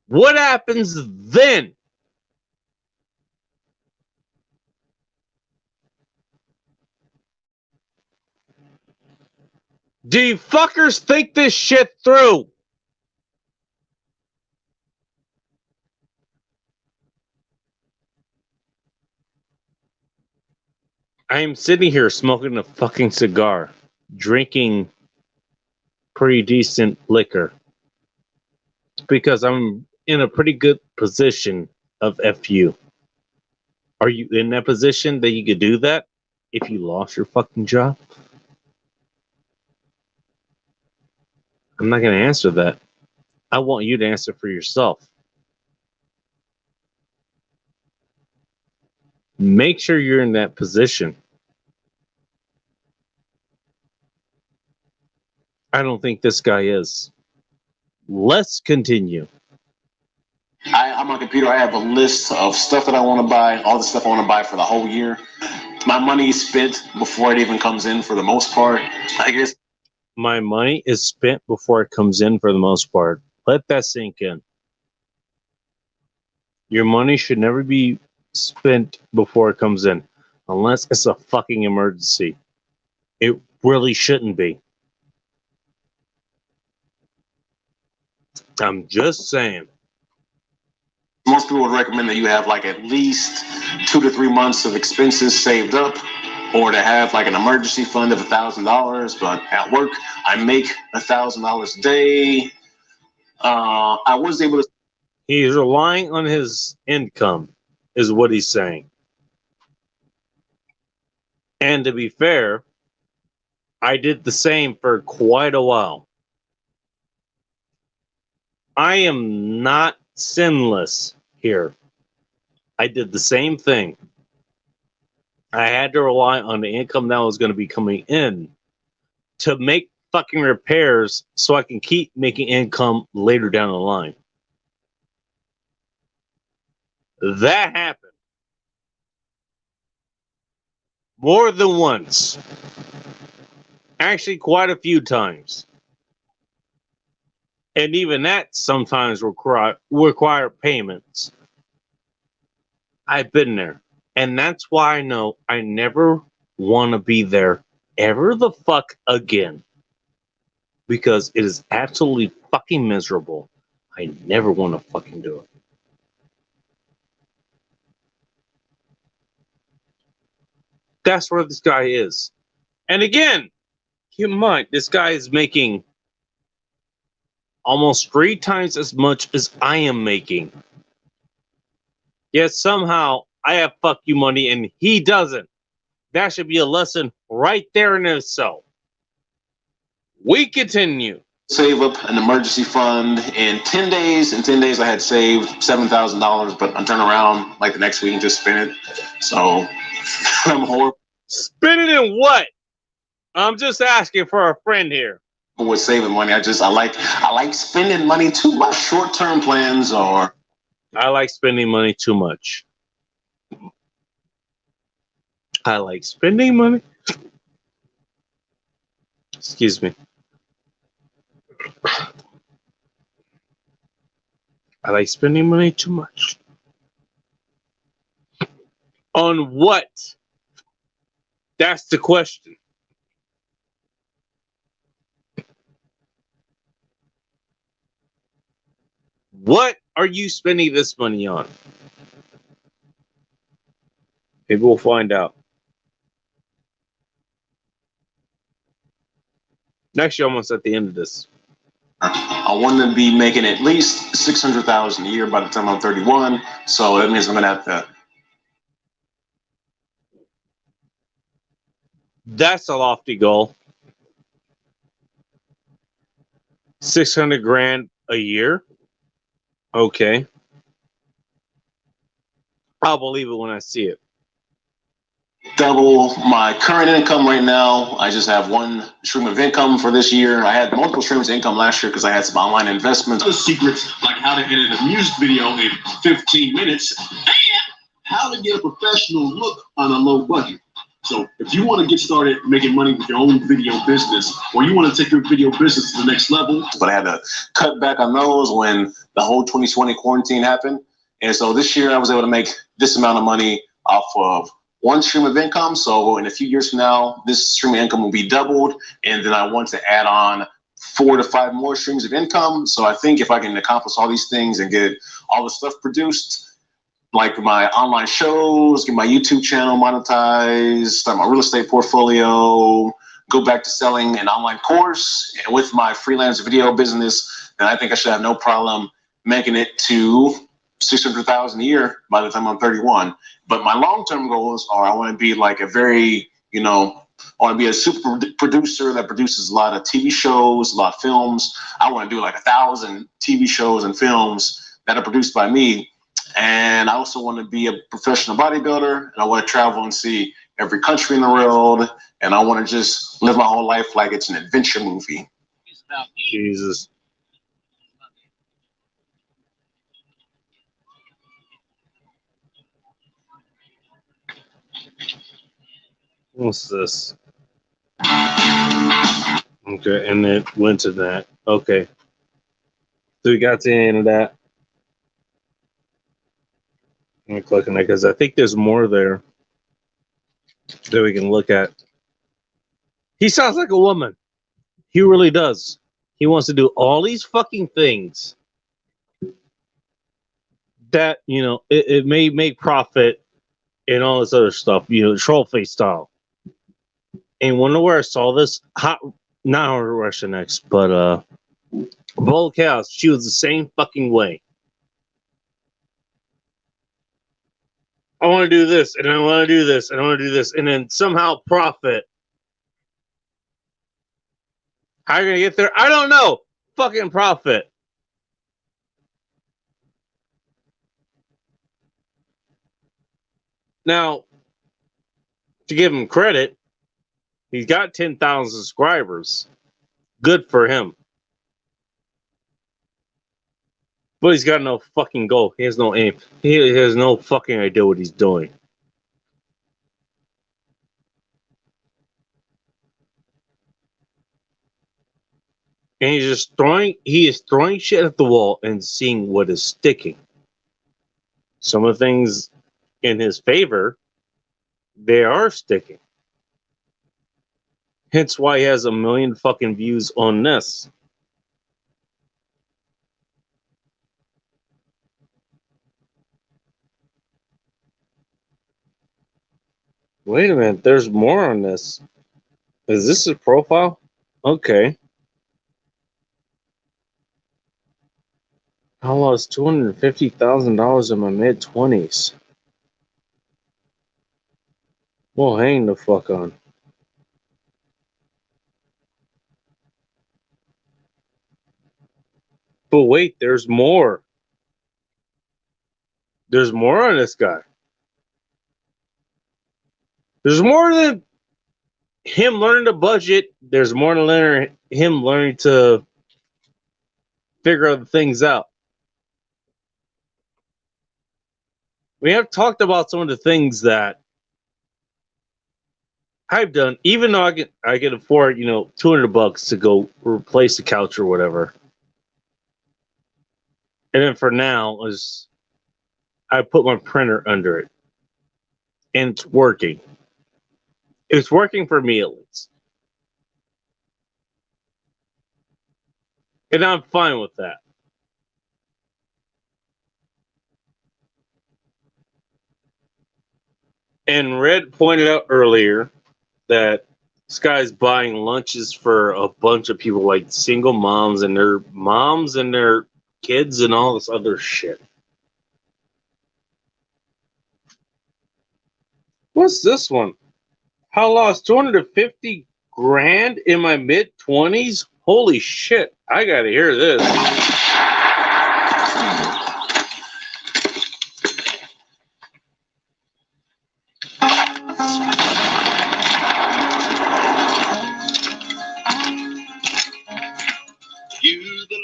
What happens then? Do you fuckers think this shit through? I am sitting here smoking a fucking cigar, drinking pretty decent liquor, because I'm in a pretty good position of FU. Are you in that position that you could do that if you lost your fucking job? I'm not going to answer that. I want you to answer for yourself. Make sure you're in that position. I don't think this guy is. Let's continue. I'm on computer. I have a list of stuff that I want to buy, all the stuff I want to buy for the whole year. My money is spent before it even comes in for the most part. I guess my money is spent before it comes in for the most part. Let that sink in. Your money should never be spent before it comes in, unless it's a fucking emergency. It really shouldn't be. I'm just saying. Most people would recommend that you have like at least 2 to 3 months of expenses saved up, or to have like an emergency fund of $1,000. But at work, I make $1,000 a day. I was able to. He's relying on his income, is what he's saying. And to be fair, I did the same for quite a while. I am not sinless here. I did the same thing. I had to rely on the income that was going to be coming in to make fucking repairs so I can keep making income later down the line. That happened more than once. Actually, quite a few times. And even that sometimes require payments. I've been there. And that's why I know I never want to be there ever the fuck again. Because it is absolutely fucking miserable. I never want to fucking do it. That's where this guy is. And again, keep in mind, this guy is making almost 3 times as much as I am making. Yet somehow I have fuck you money and he doesn't. That should be a lesson right there in itself. We continue. Save up an emergency fund in 10 days. In 10 days, I had saved $7,000, but I turn around like the next week and just spent it. So I'm horrible Spend it in what? I'm just asking for a friend here. with saving money. I like spending money too much. Short-term plans or I like spending money too much. I like spending money. Excuse me. I like spending money too much. On what? That's the question. What are you spending this money on? Maybe we'll find out. Next year, almost at the end of this. I want to be making at least $600,000 a year by the time I'm 31. So that means I'm gonna have to. That's a lofty goal. 600 grand a year. Okay. I'll believe it when I see it. Double my current income right now. I just have one stream of income for this year. I had multiple streams of income last year because I had some online investments. The secrets like how to edit a music video in 15 minutes and how to get a professional look on a low budget. So if you want to get started making money with your own video business, or you want to take your video business to the next level. But I had to cut back on those when the whole 2020 quarantine happened. And so this year I was able to make this amount of money off of one stream of income. So in a few years from now, this stream of income will be doubled. And then I want to add on 4 to 5 more streams of income. So I think if I can accomplish all these things and get all the stuff produced, like my online shows, get my YouTube channel monetized, start my real estate portfolio, go back to selling an online course, and with my freelance video business, then I think I should have no problem making it to $600,000 a year by the time I'm 31. But my long-term goals are I want to be like a very, I want to be a super producer that produces a lot of TV shows, a lot of films. I want to do like 1,000 TV shows and films that are produced by me. And I also want to be a professional bodybuilder, and I want to travel and see every country in the world, and I want to just live my whole life like it's an adventure movie. Jesus. What's this? Okay, and it went to that. Okay. So we got to the end of that. I'm clicking that because I think there's more there that we can look at. He sounds like a woman. He really does. He wants to do all these fucking things that, it may make profit and all this other stuff, troll face style. And wonder where I saw this? Not Russian X, but Bold Chaos. She was the same fucking way. I want to do this, and I want to do this, and I want to do this, and then somehow profit. How are you gonna get there? I don't know. Fucking profit. Now, to give him credit, he's got 10,000 subscribers. Good for him. But he's got no fucking goal. He has no aim. He has no fucking idea what he's doing. And he is throwing shit at the wall and seeing what is sticking. Some of the things in his favor, they are sticking. Hence why he has 1 million fucking views on this. Wait a minute, there's more on this. Is this his profile? Okay. I lost $250,000 in my mid-20s. Well, hang the fuck on. But wait, there's more. There's more on this guy. There's more than him learning to budget. There's more than him learning to figure other things out. We have talked about some of the things that I've done, even though I can afford, $200 to go replace the couch or whatever. And then for now is I put my printer under it. And it's working. It's working for me at least. And I'm fine with that. And Red pointed out earlier that this guy's buying lunches for a bunch of people, like single moms and their kids and all this other shit. What's this one? How I lost 250 grand in my mid-20s? Holy shit. I gotta hear this.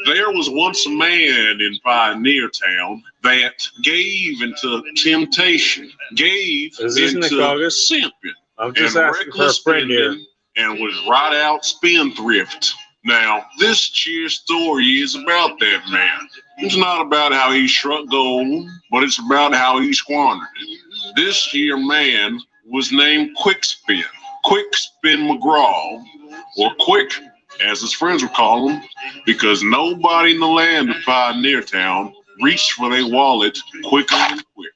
There was once a man in Pioneer Town that gave into temptation, gave into simping, I'm just asking for a friend here. And was right out spendthrift. Now, this cheer story is about that man. It's not about how he struck gold, but it's about how he squandered it. This here man was named Quickspin McGraw, or Quick, as his friends would call him, because nobody in the land of Pioneer Town reached for their wallet quicker than Quick.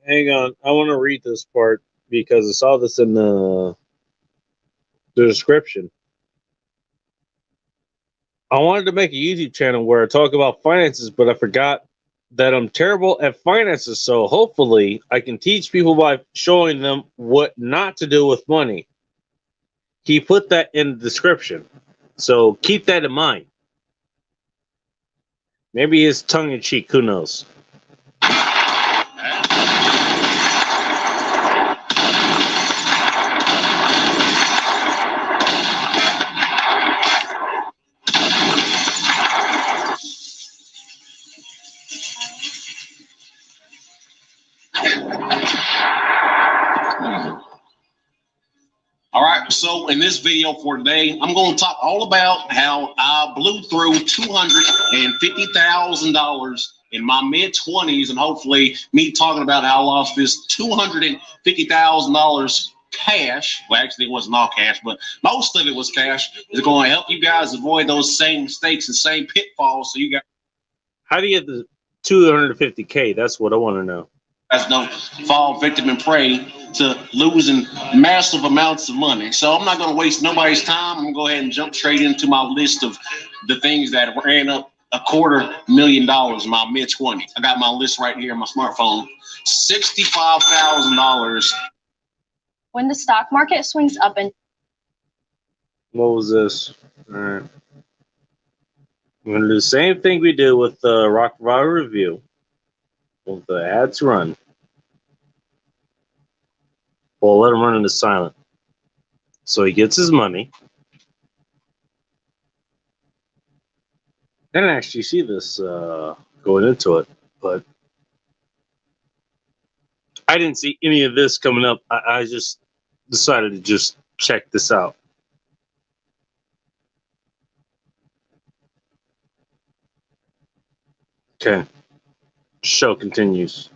Hang on, I want to read this part because I saw this in the description. I wanted to make a YouTube channel where I talk about finances, but I forgot that I'm terrible at finances, so hopefully I can teach people by showing them what not to do with money. He put that in the description, so keep that in mind. Maybe it's tongue-in-cheek, who knows? All right, so in this video for today, I'm going to talk all about how I blew through $250,000 in my mid-20s, and hopefully me talking about how I lost this $250,000 cash. Well, actually, it wasn't all cash, but most of it was cash. Is going to help you guys avoid those same mistakes and same pitfalls. So you guys, how do you get the 250K? That's what I want to know. Don't fall victim and prey to losing massive amounts of money. So I'm not going to waste nobody's time. I'm going to go ahead and jump straight into my list of the things that ran up $250,000 in my mid-20s. I got my list right here on my smartphone. $65,000. When the stock market swings up and... What was this? All right. I'm going to do the same thing we do with the Rock Revival Review. Will the ads run? Well, let him run into silent. So he gets his money. I didn't actually see this going into it, but I didn't see any of this coming up. I just decided to just check this out. Okay. Show continues.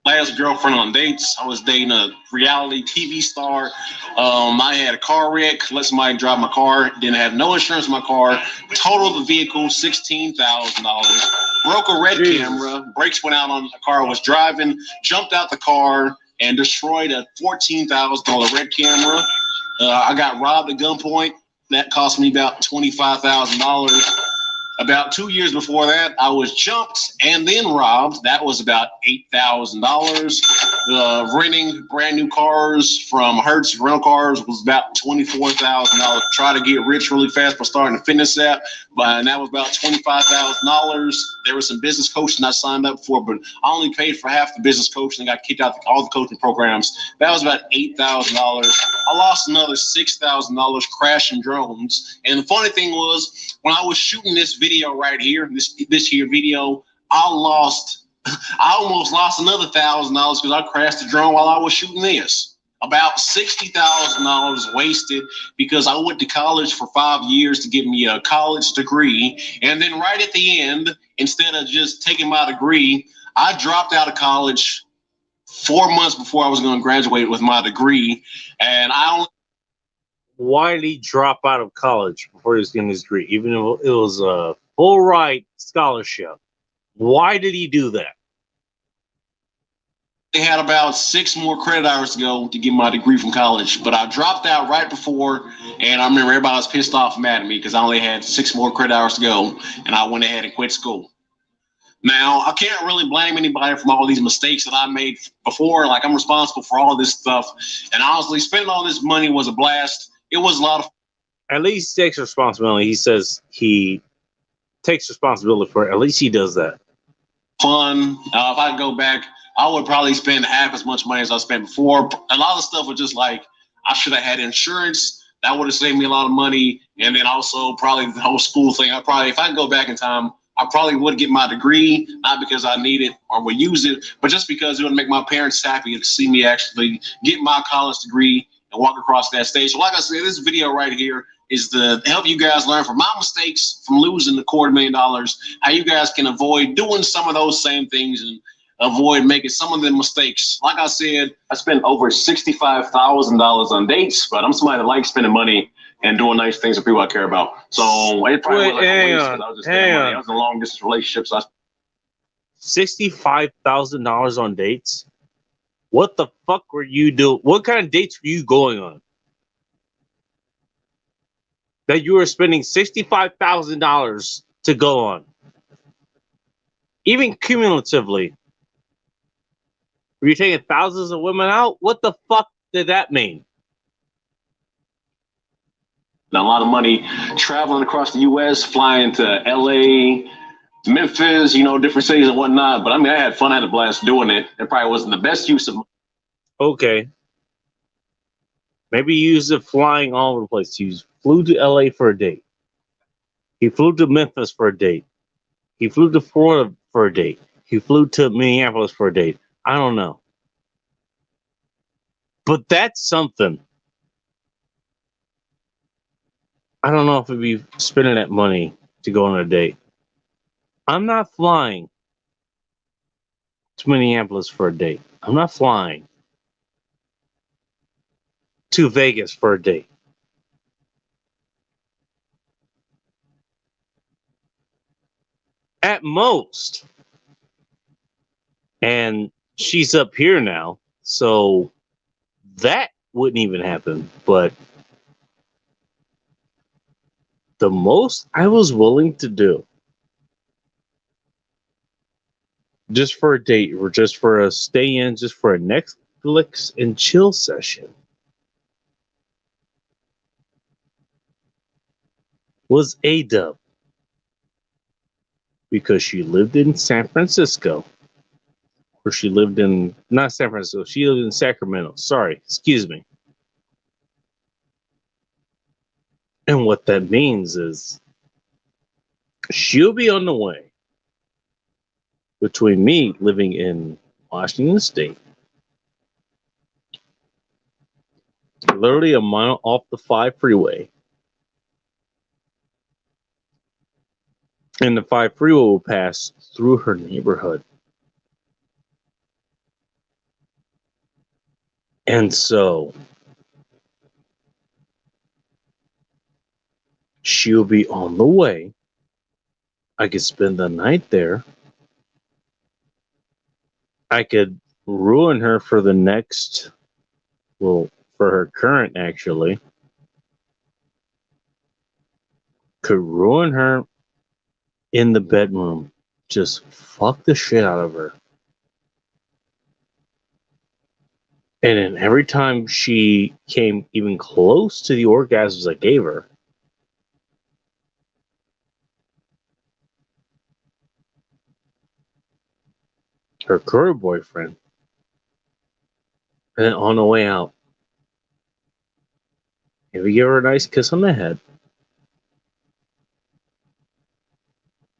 Last girlfriend on dates. I was dating a reality TV star. I had a car wreck. Let somebody drive my car. Didn't have no insurance on my car. Totaled the vehicle $16,000. Broke a red camera. Brakes went out on the car I was driving. Jumped out the car and destroyed a $14,000 red camera. I got robbed at gunpoint. That cost me about $25,000. About 2 years before that, I was jumped and then robbed. That was about $8,000. Renting brand new cars from Hertz Rental Cars was about $24,000. Try to get rich really fast by starting a fitness app, and that was about $25,000. There was some business coaching I signed up for, but I only paid for half the business coaching and got kicked out of all the coaching programs. That was about $8,000. I lost another $6,000 crashing drones. And the funny thing was, when I was shooting this video right here, this here video, I almost lost another $1,000 because I crashed the drone while I was shooting this. About $60,000 wasted because I went to college for 5 years to get me a college degree. And then right at the end, instead of just taking my degree, I dropped out of college 4 months before I was going to graduate with my degree. And Why did he drop out of college before he was getting his degree, even though it was a full ride scholarship? Why did he do that? They had about 6 more credit hours to go to get my degree from college, but I dropped out right before, and I remember everybody was pissed off and mad at me because I only had 6 more credit hours to go, and I went ahead and quit school. Now, I can't really blame anybody from all these mistakes that I made before. Like, I'm responsible for all this stuff, and honestly, spending all this money was a blast. It was a lot of At least he takes responsibility. He says he takes responsibility for it. At least he does that. fun. If I go back, I would probably spend half as much money as I spent before. A lot of stuff was just like, I should have had insurance. That would have saved me a lot of money. And then also probably the whole school thing. If I could go back in time, I probably would get my degree, not because I need it or would use it, but just because it would make my parents happy to see me actually get my college degree and walk across that stage. So like I said, this video right here is to help you guys learn from my mistakes from losing the $250,000, how you guys can avoid doing some of those same things and avoid making some of the mistakes. Like I said, I spent over $65,000 on dates, but I'm somebody that likes spending money and doing nice things with people I care about. So it probably was like a waste because I was just spending money. I was in a long distance relationship, so $65,000 on dates? What the fuck were you doing? What kind of dates were you going on? That you were spending $65,000 to go on? Even cumulatively. Were you taking thousands of women out? What the fuck did that mean? a lot of money traveling across the U.S., flying to LA, Memphis, different cities and whatnot. But I mean, I had fun. I had a blast doing it. It probably wasn't the best use of money. Okay. Maybe you used it flying all over the place. He flew to LA for a date. He flew to Memphis for a date. He flew to Florida for a date. He flew to Minneapolis for a date. I don't know. But that's something. I don't know if it'd be spending that money to go on a date. I'm not flying to Minneapolis for a date. I'm not flying to Vegas for a date. At most. And she's up here now, so that wouldn't even happen. But the most I was willing to do just for a date or just for a stay in, just for a Netflix and chill session was A-Dub. Because she lived in San Francisco. Or she lived in, not San Francisco, she lived in Sacramento. Sorry, excuse me. And what that means is she'll be on the way between me living in Washington State, literally a mile off the 5 freeway, and the 5 freeway will pass through her neighborhood. And so she'll be on the way. I could spend the night there. I could ruin her for the next, well, for her current actually. Could ruin her in the bedroom, just fuck the shit out of her. And then every time she came even close to the orgasms I gave her, her current boyfriend, and then on the way out, if you give her a nice kiss on the head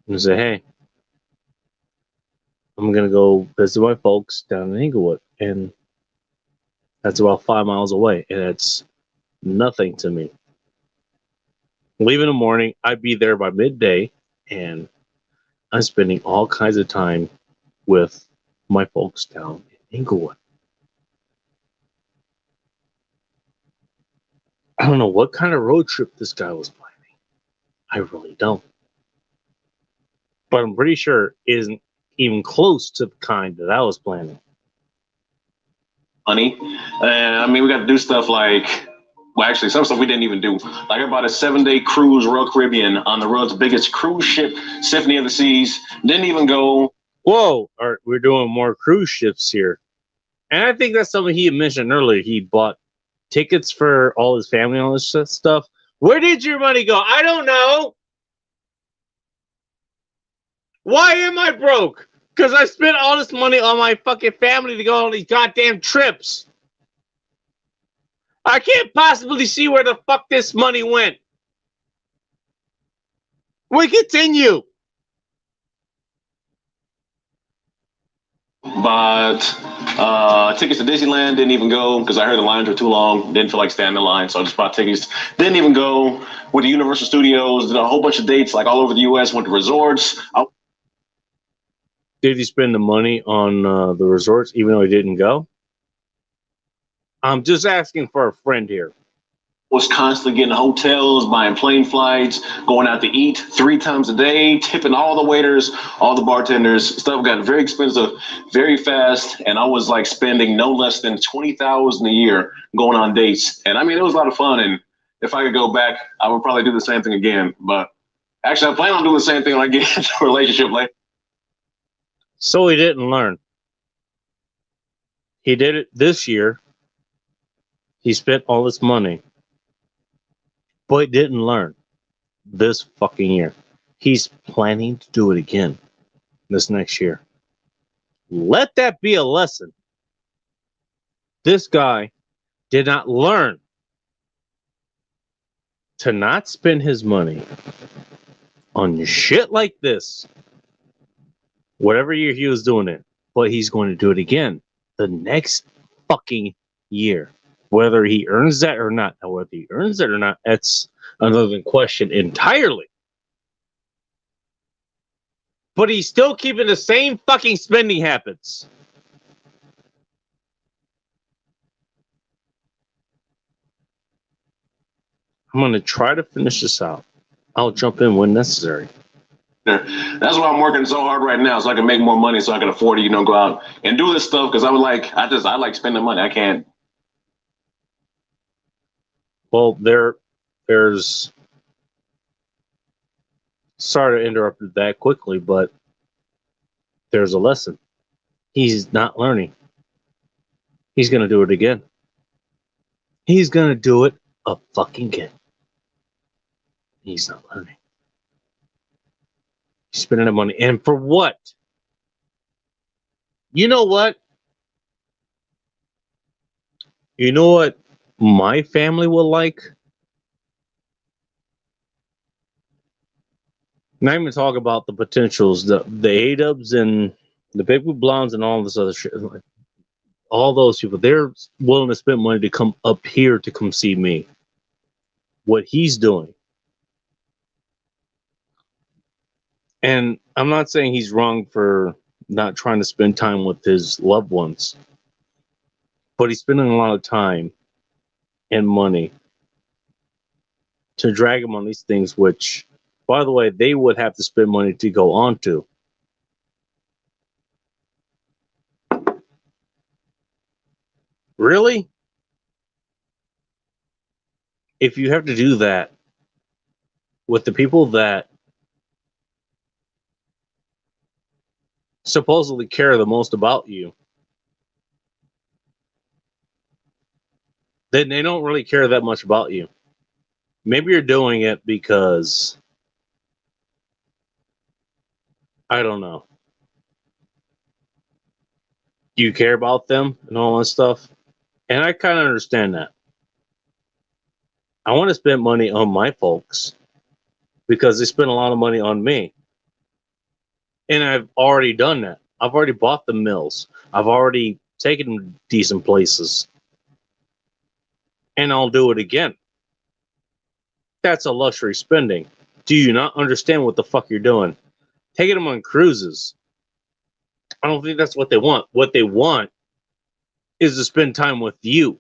and say, hey, I'm going to go visit my folks down in Inglewood. And that's about 5 miles away. And it's nothing to me. Leave in the morning. I'd be there by midday. And I'm spending all kinds of time with my folks down in Inglewood. I don't know what kind of road trip this guy was planning. I really don't. But I'm pretty sure it isn't even close to the kind that I was planning. Money. And I mean, we got to do stuff like, well, actually, some stuff we didn't even do. Like about a 7-day cruise, Royal Caribbean, on the world's biggest cruise ship, Symphony of the Seas. Didn't even go. Whoa, all right, we're doing more cruise ships here. And I think that's something he had mentioned earlier. He bought tickets for all his family and all this stuff. Where did your money go? I don't know. Why am I broke? Because I spent all this money on my fucking family to go on these goddamn trips. I can't possibly see where the fuck this money went. We continue. But tickets to Disneyland, didn't even go because I heard the lines were too long. Didn't feel like standing in line, so I just bought tickets. Didn't even go with the Universal Studios. Did a whole bunch of dates like all over the U.S. Went to resorts. Did he spend the money on the resorts even though he didn't go? I'm just asking for a friend here. Was constantly getting hotels, buying plane flights, going out to eat 3 times a day, tipping all the waiters, all the bartenders. Stuff got very expensive very fast, and I was like spending no less than $20,000 a year going on dates. And I mean, it was a lot of fun. And if I could go back, I would probably do the same thing again. But actually, I plan on doing the same thing when I get into a relationship later. So he didn't learn. He did it this year. He spent all this money. But he didn't learn this fucking year. He's planning to do it again this next year. Let that be a lesson. This guy did not learn to not spend his money on shit like this. Whatever year he was doing it, but he's going to do it again the next fucking year. Whether he earns that or not. Now, whether he earns it or not, that's another question entirely. But he's still keeping the same fucking spending habits. I'm going to try to finish this out. I'll jump in when necessary. That's why I'm working so hard right now, so I can make more money, so I can afford to, go out and do this stuff. Because I like spending money. I can't. Well, there's. Sorry to interrupt that quickly, but there's a lesson. He's not learning. He's going to do it again. He's going to do it a fucking again. He's not learning. He's spending the money. And for what? You know what? You know what my family will like? Not even talk about the potentials, the A-dubs and the Big Blue Blondes and all this other shit. All those people, they're willing to spend money to come up here to come see me. What he's doing. And I'm not saying he's wrong for not trying to spend time with his loved ones. But he's spending a lot of time and money to drag him on these things, which, by the way, they would have to spend money to go on to. Really? If you have to do that with the people that supposedly care the most about you, then they don't really care that much about you. Maybe you're doing it because, I don't know, you care about them and all that stuff. And I kind of understand that. I want to spend money on my folks because they spend a lot of money on me. And I've already done that. I've already bought the mills. I've already taken them to decent places. And I'll do it again. That's a luxury spending. Do you not understand what the fuck you're doing? Taking them on cruises. I don't think that's what they want. What they want is to spend time with you.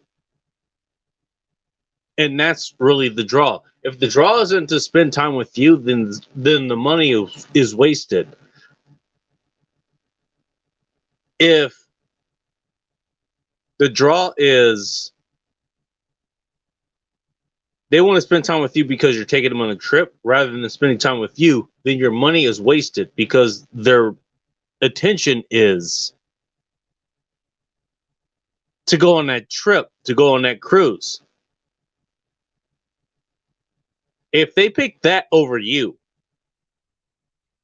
And that's really the draw. If the draw isn't to spend time with you, then the money is wasted. If the draw is they want to spend time with you because you're taking them on a trip rather than spending time with you, then your money is wasted because their attention is to go on that trip, to go on that cruise. If they pick that over you,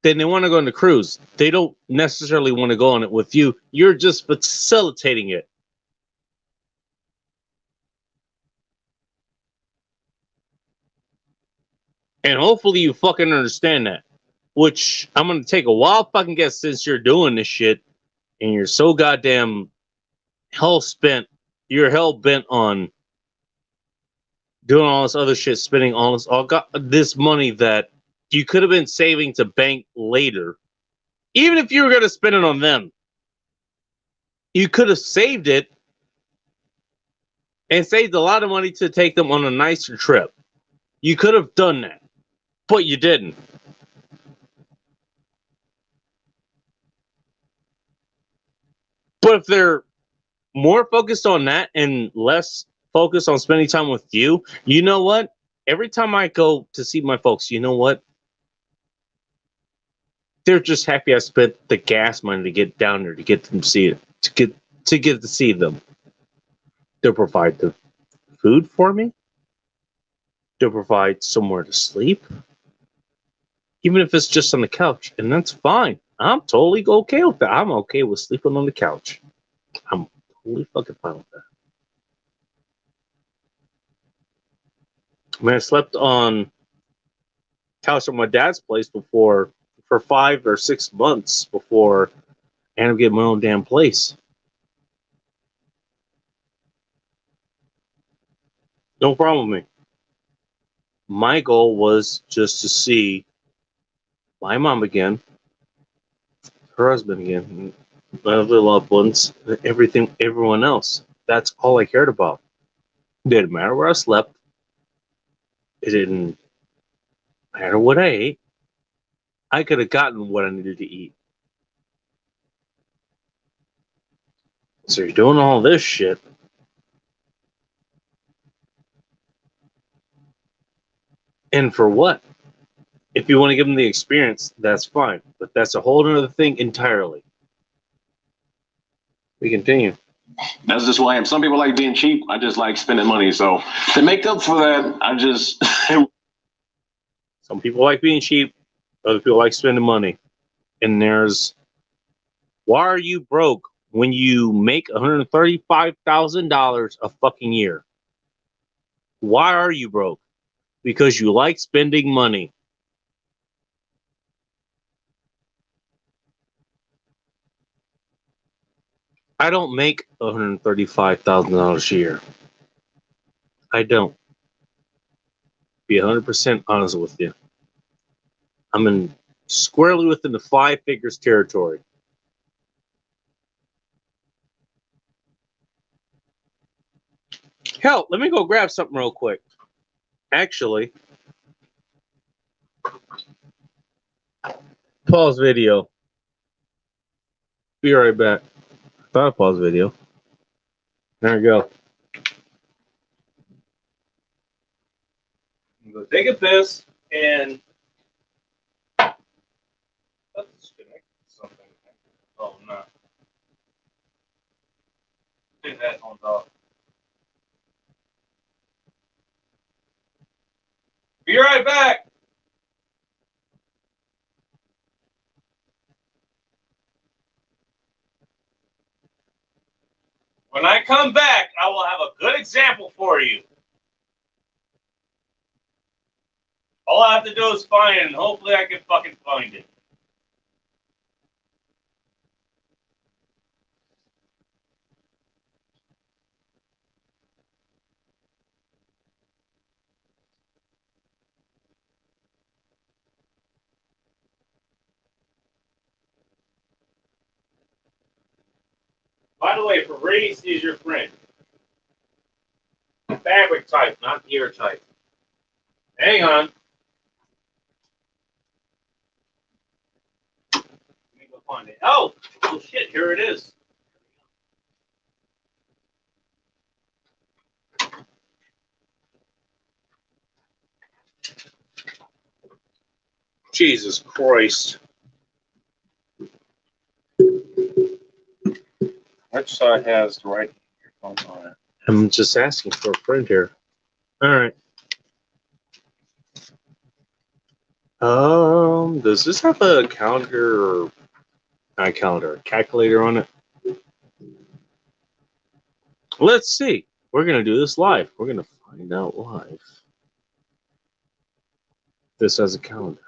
then they want to go on the cruise. They don't necessarily want to go on it with you. You're just facilitating it. And hopefully you fucking understand that. Which I'm gonna take a wild fucking guess since you're doing this shit and you're so goddamn you're hell bent on doing all this other shit, spending this money that you could have been saving to bank later. Even if you were gonna spend it on them, you could have saved it and saved a lot of money to take them on a nicer trip. You could have done that, but you didn't. But if they're more focused on that and less focused on spending time with you, you know what? Every time I go to see my folks, you know what? They're just happy I spent the gas money to get down there to get them to see it, to get to see them. They'll provide the food for me. They'll provide somewhere to sleep, even if it's just on the couch, and that's fine. I'm totally okay with that. I'm okay with sleeping on the couch. I'm totally fucking fine with that. I mean, I slept on couch at my dad's place before for 5 or 6 months before I ended up getting my own damn place. No problem with me. My goal was just to see my mom again, her husband again, my other loved ones, everyone else. That's all I cared about. It didn't matter where I slept. It didn't matter what I ate. I could have gotten what I needed to eat. So you're doing all this shit. And for what? If you want to give them the experience, that's fine. But that's a whole other thing entirely. We continue. That's just who I am. Some people like being cheap. I just like spending money. So to make up for that, I just Some people like being cheap. Other people like spending money. And why are you broke when you make $135,000 a fucking year? Why are you broke? Because you like spending money. I don't make $135,000 a year. I don't. Be 100% honest with you. I'm in squarely within the 5 figures territory. Hell, let me go grab something real quick. Actually, pause video. Be right back. Thought I paused video. There we go. I'm gonna go take a piss and let's disconnect something. Oh, no. Take that headphones off. Be right back. When I come back, I will have a good example for you. All I have to do is find it, and hopefully I can fucking find it. By the way, Paris is your friend. Fabric type, not gear type. Hang on. Let me go find it. Oh shit, here it is. Jesus Christ. Which side has the right earphones on it? I'm just asking for a friend here. All right. Does this have a calendar or not a calendar, a calculator on it? Let's see. We're gonna do this live. We're gonna find out live. This has a calendar.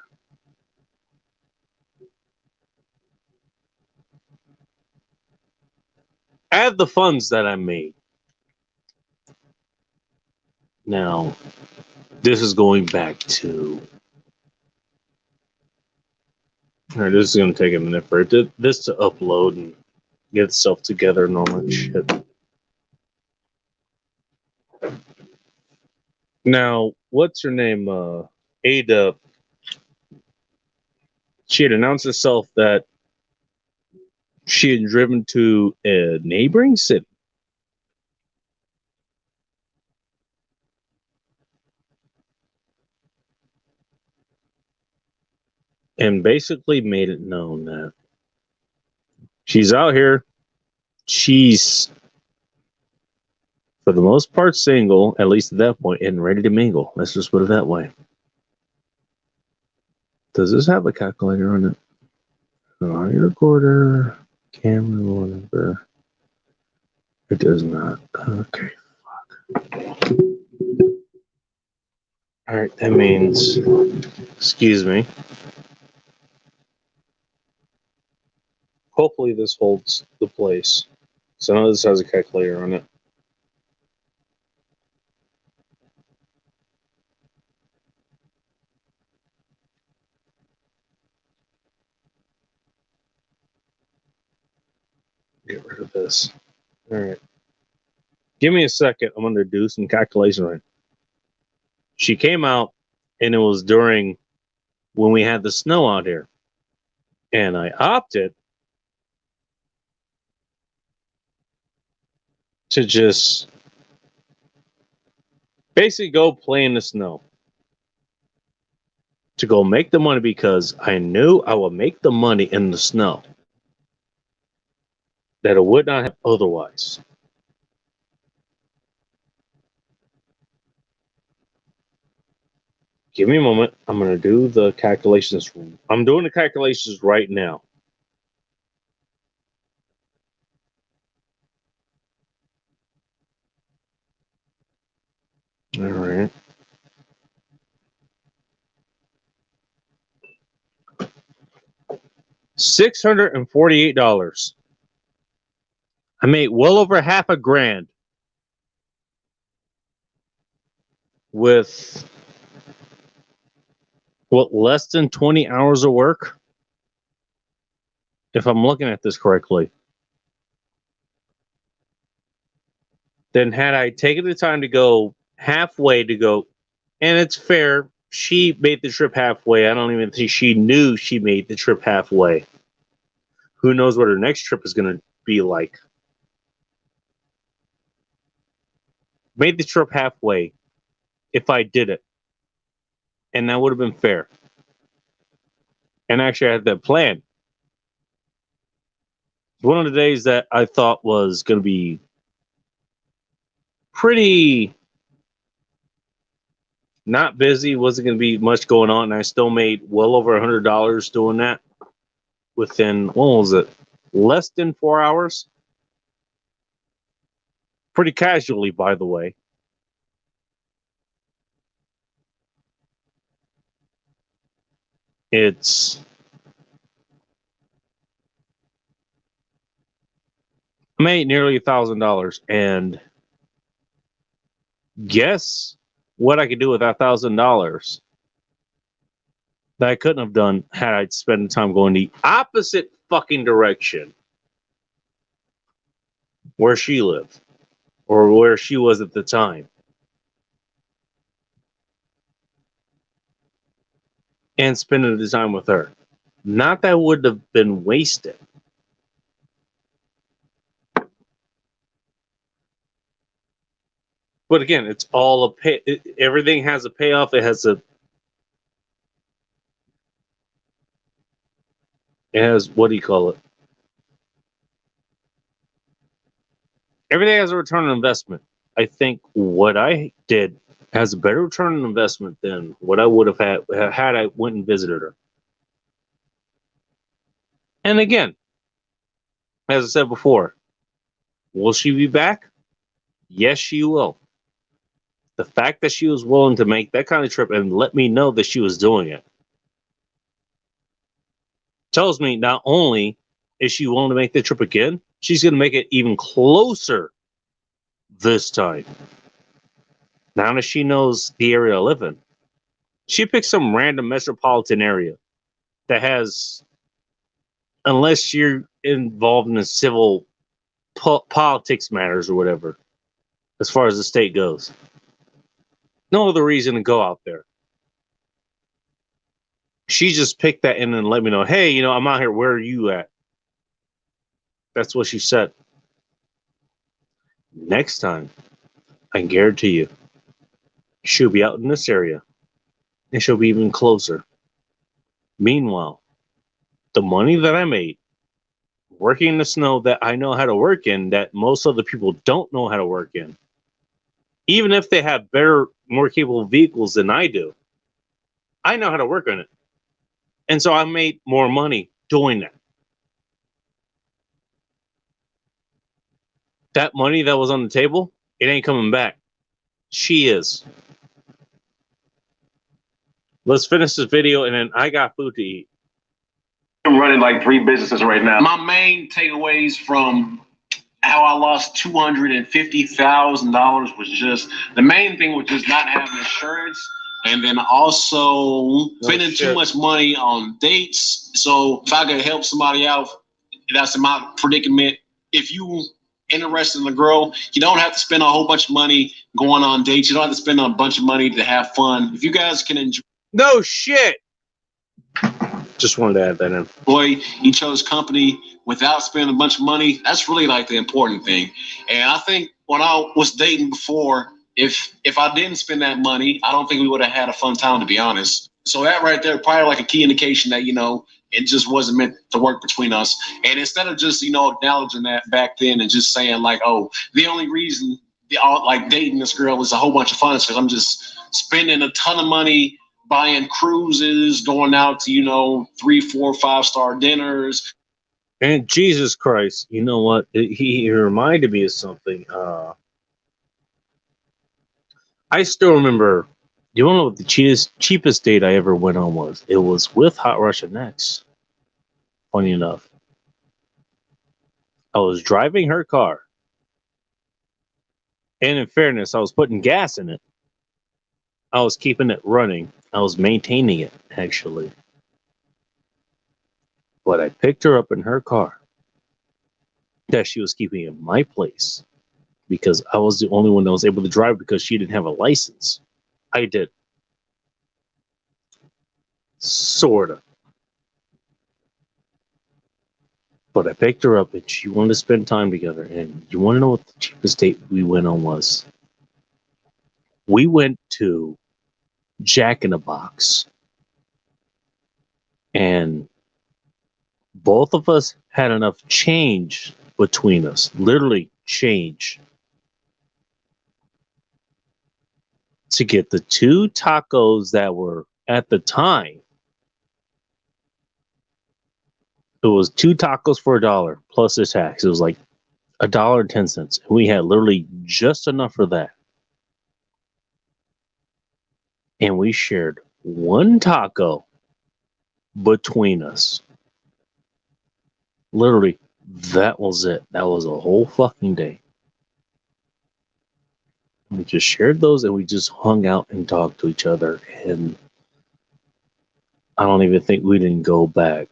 Add the funds that I made. Now, this is going back to. All right, this is going to take a minute for this to upload and get itself together and all that shit. Now, what's her name? Ada. She had announced herself that she had driven to a neighboring city. And basically made it known that she's out here. She's, for the most part, single, at least at that point, and ready to mingle. Let's just put it that way. Does this have a calculator on it? Audio recorder, camera, whatever. It does not. Okay, fuck. Alright, that means, excuse me. Hopefully this holds the place. So I know this has a calculator on it. Get rid of this. Alright. Give me a second. I'm going to do some calculation right. She came out, and it was during when we had the snow out here. And I opted to just basically go play in the snow. To go make the money because I knew I would make the money in the snow that I would not have otherwise. Give me a moment. I'm going to do the calculations. I'm doing the calculations right now. All right. $648. I made well over half a grand with what, less than 20 hours of work, if I'm looking at this correctly. Then had I taken the time to go halfway to go, and it's fair, she made the trip halfway. I don't even think she knew she made the trip halfway. Who knows what her next trip is going to be like. Made the trip halfway if I did it. And that would have been fair. And actually, I had that plan. One of the days that I thought was going to be pretty not busy, wasn't going to be much going on, and I still made well over $100 doing that within, what was it, less than 4 hours? Pretty casually, by the way. It's I made nearly $1,000, and guess what I could do with that $1,000 that I couldn't have done had I spent the time going the opposite fucking direction where she lived or where she was at the time, and spending the time with her. Not that would have been wasted. But again, it's all a pay. Everything has a payoff. It has what do you call it? Everything has a return on investment. I think what I did has a better return on investment than what I would have had I went and visited her. And again, as I said before, will she be back? Yes, she will. The fact that she was willing to make that kind of trip and let me know that she was doing it tells me not only is she willing to make the trip again, she's going to make it even closer this time. Now that she knows the area I live in, she picked some random metropolitan area that has, unless you're involved in the civil politics matters or whatever, as far as the state goes, no other reason to go out there. She just picked that in and let me know, hey, I'm out here. Where are you at? That's what she said. Next time, I can guarantee you, she'll be out in this area and she'll be even closer. Meanwhile, the money that I made working in the snow that I know how to work in, that most other people don't know how to work in, even if they have better, more capable vehicles than I do, I know how to work on it. And so I made more money doing that. That money that was on the table, it ain't coming back. She is. Let's finish this video and then I got food to eat. I'm running like 3 businesses right now. My main takeaways from how I lost $250,000 was just the main thing was just not having insurance, and then also spending too much money on dates. So if I could help somebody out, that's in my predicament. If you interested in a girl, you don't have to spend a whole bunch of money going on dates. You don't have to spend a bunch of money to have fun. If you guys can enjoy. No shit. Just wanted to add that in. Boy, he chose company without spending a bunch of money. That's really like the important thing. And I think when I was dating before, if I didn't spend that money, I don't think we would have had a fun time, to be honest. So that right there, probably like a key indication that, it just wasn't meant to work between us. And instead of just, acknowledging that back then and just saying like, oh, the only reason like dating this girl is a whole bunch of fun is because I'm just spending a ton of money buying cruises, going out to, 3, 4, 5-star dinners. And Jesus Christ, you know what? He reminded me of something. I still remember, you want to know what the cheapest date I ever went on was? It was with Hot Russian X. Funny enough. I was driving her car. And in fairness, I was putting gas in it. I was keeping it running. I was maintaining it, actually. But I picked her up in her car that she was keeping in my place because I was the only one that was able to drive because she didn't have a license. I did. Sort of. But I picked her up and she wanted to spend time together. And you want to know what the cheapest date we went on was? We went to Jack in the Box. And both of us had enough change between us, literally change, to get the 2 tacos that were at the time. It was 2 tacos for $1 plus the tax. It was like $1.10. And we had literally just enough for that. And we shared 1 taco between us. Literally, that was it. That was a whole fucking day. We just shared those and we just hung out and talked to each other. And I don't even think we didn't go back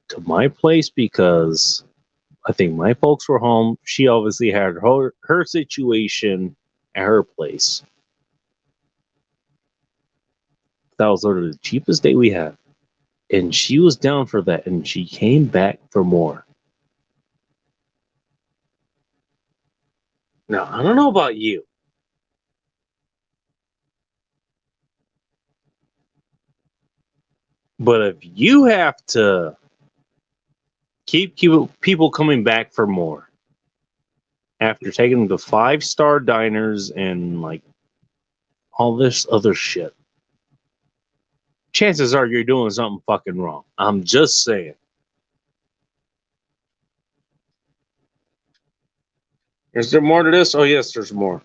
to my place because I think my folks were home. She obviously had her situation at her place. That was literally the cheapest day we had. And she was down for that. And she came back for more. Now, I don't know about you, but if you have to keep people coming back for more after taking them to 5-star diners and like all this other shit, chances are you're doing something fucking wrong. I'm just saying. Is there more to this? Oh, yes, there's more.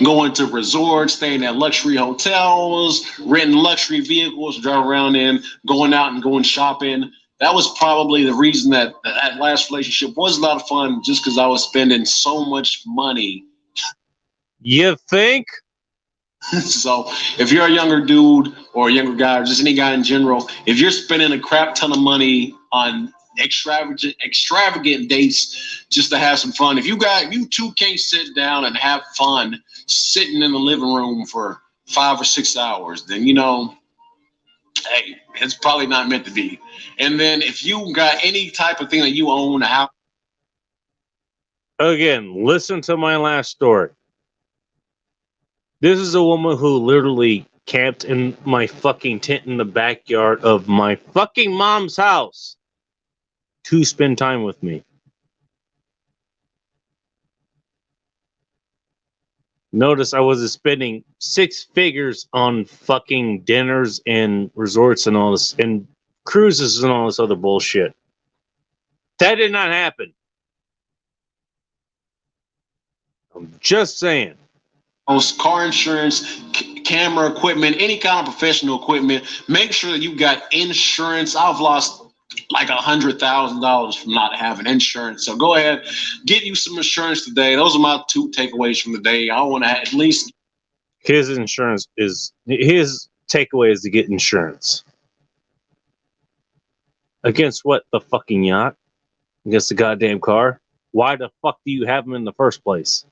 Going to resorts, staying at luxury hotels, renting luxury vehicles, driving around in, going out and going shopping. That was probably the reason that that last relationship was a lot of fun, just because I was spending so much money. You think? So if you're a younger dude or a younger guy or just any guy in general, if you're spending a crap ton of money on extravagant dates just to have some fun, if you two can't sit down and have fun sitting in the living room for 5 or 6 hours, then hey, it's probably not meant to be. And then if you got any type of thing that you own, a house. Again, listen to my last story. This is a woman who literally camped in my fucking tent in the backyard of my fucking mom's house to spend time with me. Notice I wasn't spending 6 figures on fucking dinners and resorts and all this and cruises and all this other bullshit. That did not happen. I'm just saying. Car insurance, camera equipment, any kind of professional equipment. Make sure that you got insurance. I've lost like $100,000 from not having insurance. So go ahead, get you some insurance today. Those are my 2 takeaways from the day. I want to at least. His takeaway is to get insurance. Against what? The fucking yacht? Against the goddamn car? Why the fuck do you have them in the first place?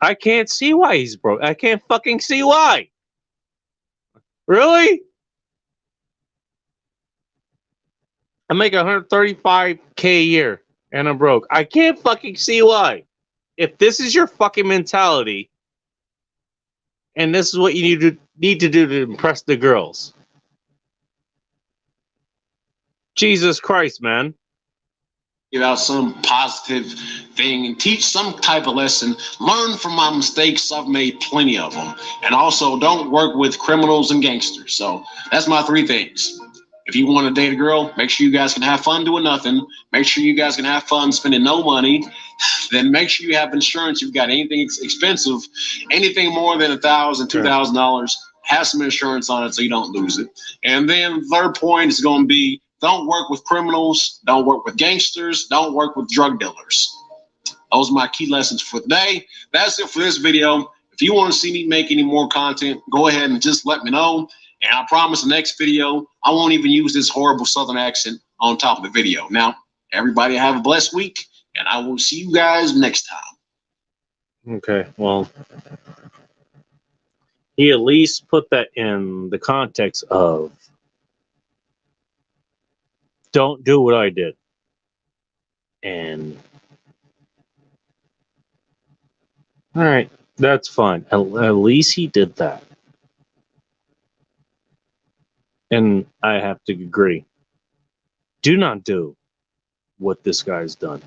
I can't see why he's broke. I can't fucking see why. Really? I make $135K a year and I'm broke. I can't fucking see why. If this is your fucking mentality and this is what you need to do to impress the girls. Jesus Christ, man. Give out some positive thing and teach some type of lesson. Learn from my mistakes. I've made plenty of them. And also, don't work with criminals and gangsters. So that's my 3 things. If you want to date a girl, make sure you guys can have fun doing nothing. Make sure you guys can have fun spending no money. Then make sure you have insurance. If you've got anything expensive, anything more than $1,000, $2,000, have some insurance on it so you don't lose it. And then 3rd point is going to be, don't work with criminals, don't work with gangsters, don't work with drug dealers. Those are my key lessons for today. That's it for this video. If you want to see me make any more content, go ahead and just let me know. And I promise the next video, I won't even use this horrible Southern accent on top of the video. Now, everybody have a blessed week, and I will see you guys next time. Okay, well, he at least put that in the context of don't do what I did. And all right, that's fine. At least he did that. And I have to agree. Do not do what this guy's done.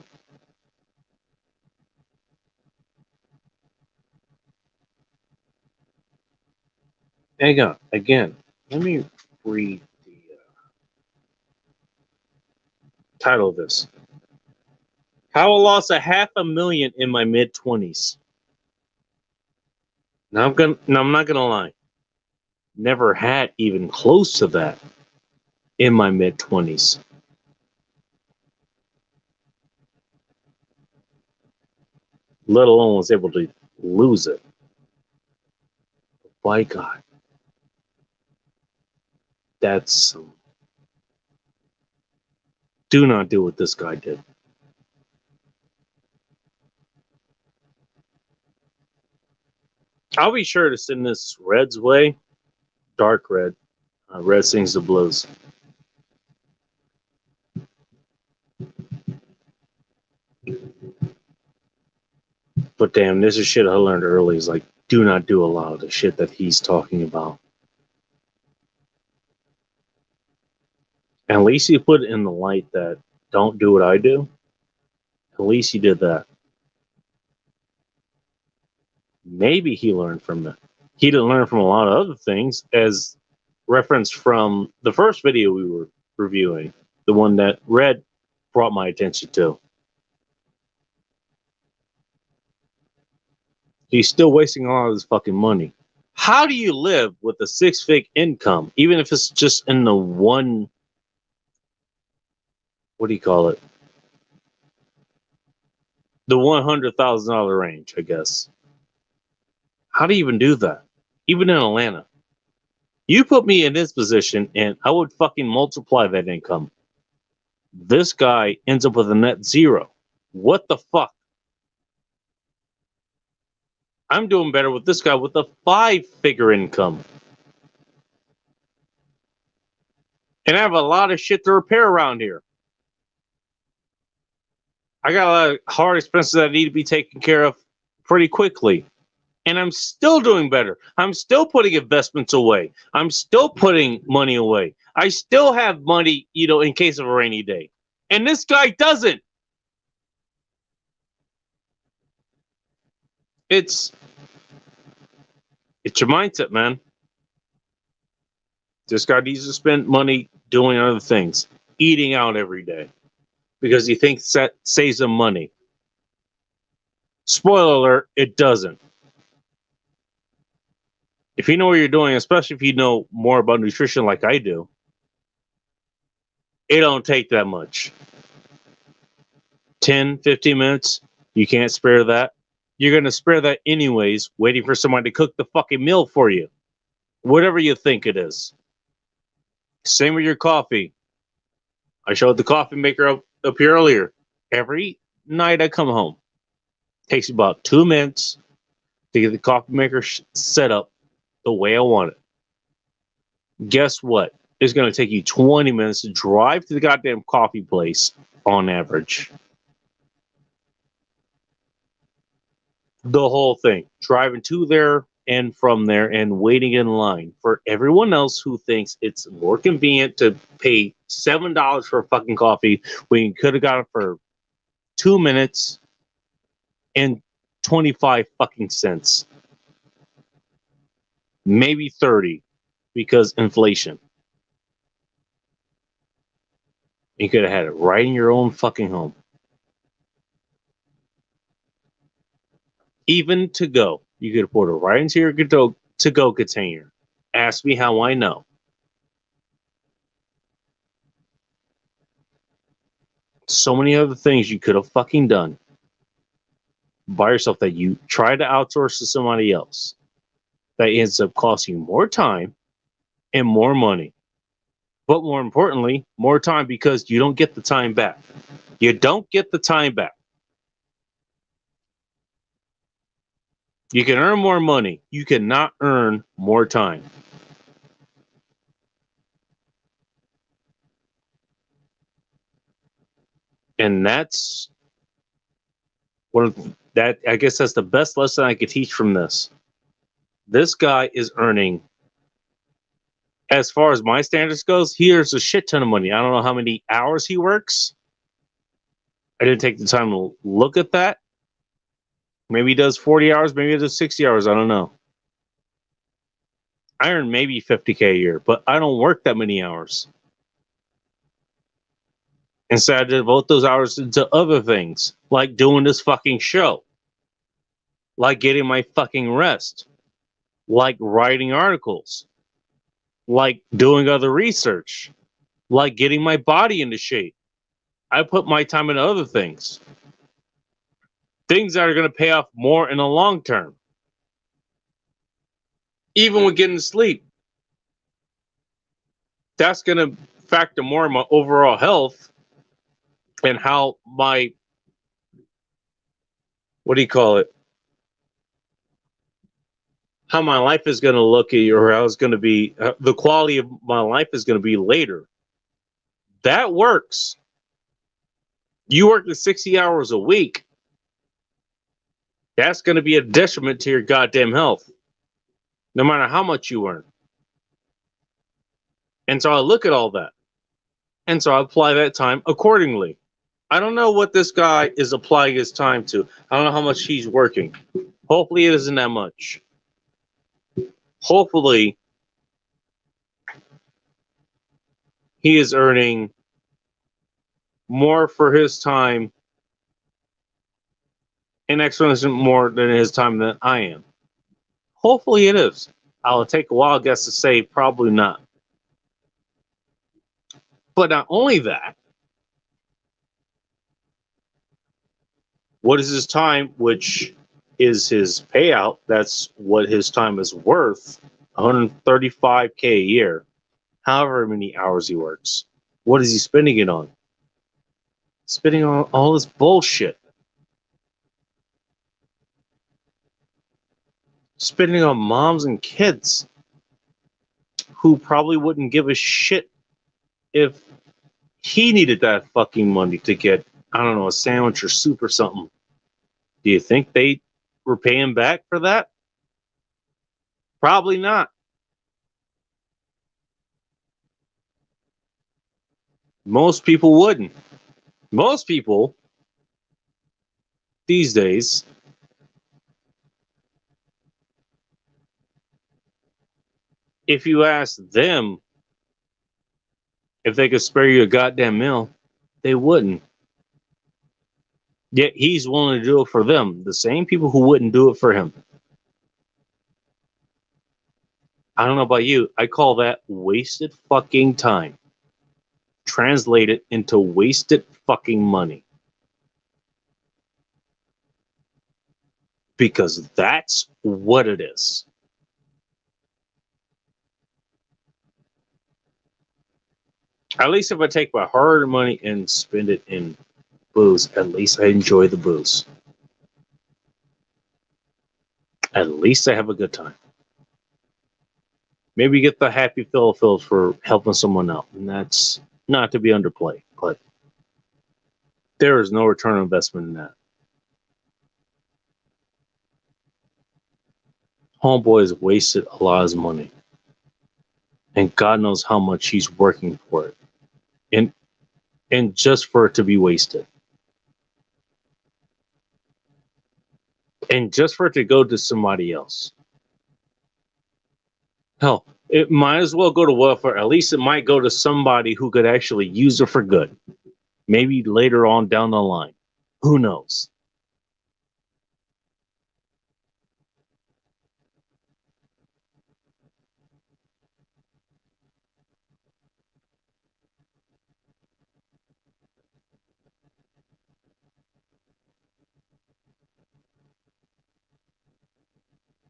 Hang on. Again, let me read the title of this. How I lost $500,000 in my mid-20s. Now I'm not gonna lie. Never had even close to that in my mid-20s. Let alone was able to lose it. By God. That's do not do what this guy did. I'll be sure to send this Red's way. Dark red. Red sings the blues. But damn, this is shit I learned early. Is like, do not do a lot of the shit that he's talking about. And at least he put it in the light that don't do what I do. At least he did that. Maybe he learned from it. He didn't learn from a lot of other things, as referenced from the first video we were reviewing, the one that Red brought my attention to. He's still wasting all of his fucking money. How do you live with a 6-figure income, even if it's just in the one, what do you call it? The $100,000 range, I guess. How do you even do that? Even in Atlanta. You put me in this position and I would fucking multiply that income. This guy ends up with a net zero. What the fuck? I'm doing better with this guy with a 5-figure income. And I have a lot of shit to repair around here. I got a lot of hard expenses that need to be taken care of pretty quickly. And I'm still doing better. I'm still putting investments away. I'm still putting money away. I still have money, in case of a rainy day. And this guy doesn't. It's your mindset, man. This guy needs to spend money doing other things, eating out every day, because he thinks that saves him money. Spoiler alert, it doesn't. If you know what you're doing, especially if you know more about nutrition like I do, it don't take that much. 10, 15 minutes, you can't spare that. You're going to spare that anyways, waiting for someone to cook the fucking meal for you. Whatever you think it is. Same with your coffee. I showed the coffee maker up here earlier. Every night I come home, takes about 2 minutes to get the coffee maker set up the way I want it. Guess what? It's going to take you 20 minutes to drive to the goddamn coffee place on average. The whole thing. Driving to there and from there and waiting in line for everyone else who thinks it's more convenient to pay $7 for a fucking coffee when you could have got it for 2 minutes and 25 fucking cents. Maybe 30 because inflation. You could have had it right in your own fucking home. Even to go. You could have put it right into your to-go container. Ask me how I know. So many other things you could have fucking done by yourself that you try to outsource to somebody else. That ends up costing you more time and more money. But more importantly, more time because you don't get the time back. You don't get the time back. You can earn more money. You cannot earn more time. And that's one of that. I guess that's the best lesson I could teach from this. This guy is earning As far as my standards goes, he earns a shit ton of money. I don't know how many hours he works. I didn't take the time to look at that. Maybe he does 40 hours, maybe he does 60 hours. I don't know. I earn maybe 50K a year, but I don't work that many hours. Instead, I devote those hours into other things, like doing this fucking show, like getting my fucking rest, like writing articles, like doing other research, like getting my body into shape. I put my time into other things. Things that are going to pay off more in the long term. Even with getting sleep, that's going to factor more in my overall health and how my, what do you call it? How my life is going to look, or how it's going to be, the quality of my life is going to be later. That works. You work the 60 hours a week. That's going to be a detriment to your goddamn health, no matter how much you earn. And so I look at all that. And so I apply that time accordingly. I don't know what this guy is applying his time to. I don't know how much he's working. Hopefully it isn't that much. Hopefully he is earning more for his time, an exponential more than his time than I am. Hopefully it is. I'll take a wild guess to say probably not. But not only that, what is his time, which is his payout? That's what his time is worth, 135K a year, however many hours he works. What is he spending it on? Spending on all this bullshit. Spending on moms and kids who probably wouldn't give a shit if he needed that fucking money to get, I don't know, a sandwich or soup or something. Do you think they were paying back for that? Probably not. Most people wouldn't. Most people these days, if you ask them if they could spare you a goddamn meal, they wouldn't. Yet he's willing to do it for them. The same people who wouldn't do it for him. I don't know about you. I call that wasted fucking time. Translate it into wasted fucking money. Because that's what it is. At least if I take my hard-earned money and spend it in booze, at least I enjoy the booze. At least I have a good time. Maybe get the happy fills for helping someone out, and that's not to be underplayed, but there is no return on investment in that. Homeboy has wasted a lot of his money, and God knows how much he's working for it, and just for it to be wasted, and just for it to go to somebody else. Hell, it might as well go to welfare. At least it might go to somebody who could actually use it for good. Maybe later on down the line. Who knows?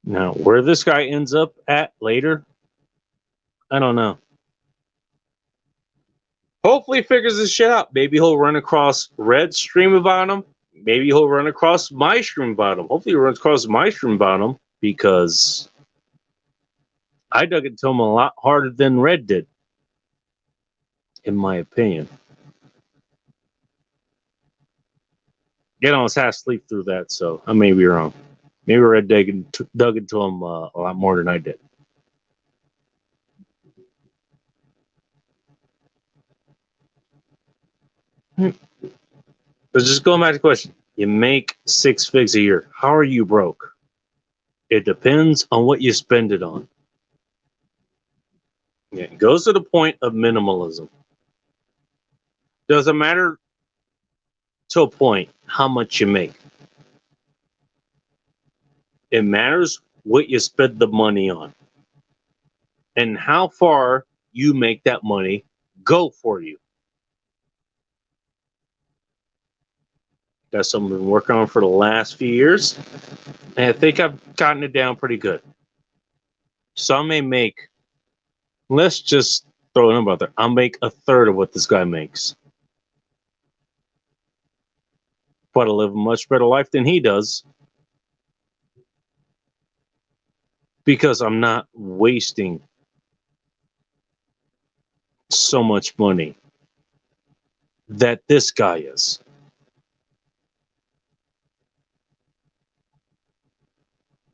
Now, where this guy ends up at later, I don't know. Hopefully, he figures this shit out. Maybe he'll run across Red's stream about him. Maybe he'll run across my stream about him. Hopefully, he runs across my stream about him because I dug into him a lot harder than Red did, in my opinion. Get on his half sleep through that, so I may be wrong. Maybe Red dug into him a lot more than I did. But just going back to the question, you make 6 figs a year. How are you broke? It depends on what you spend it on. Yeah, it goes to the point of minimalism. Doesn't matter to a point how much you make. It matters what you spend the money on and how far you make that money go for you. That's something I've been working on for the last few years. And I think I've gotten it down pretty good. So I may make, let's just throw a number out there. I'll make a third of what this guy makes. But I live a much better life than he does. Because I'm not wasting so much money that this guy is.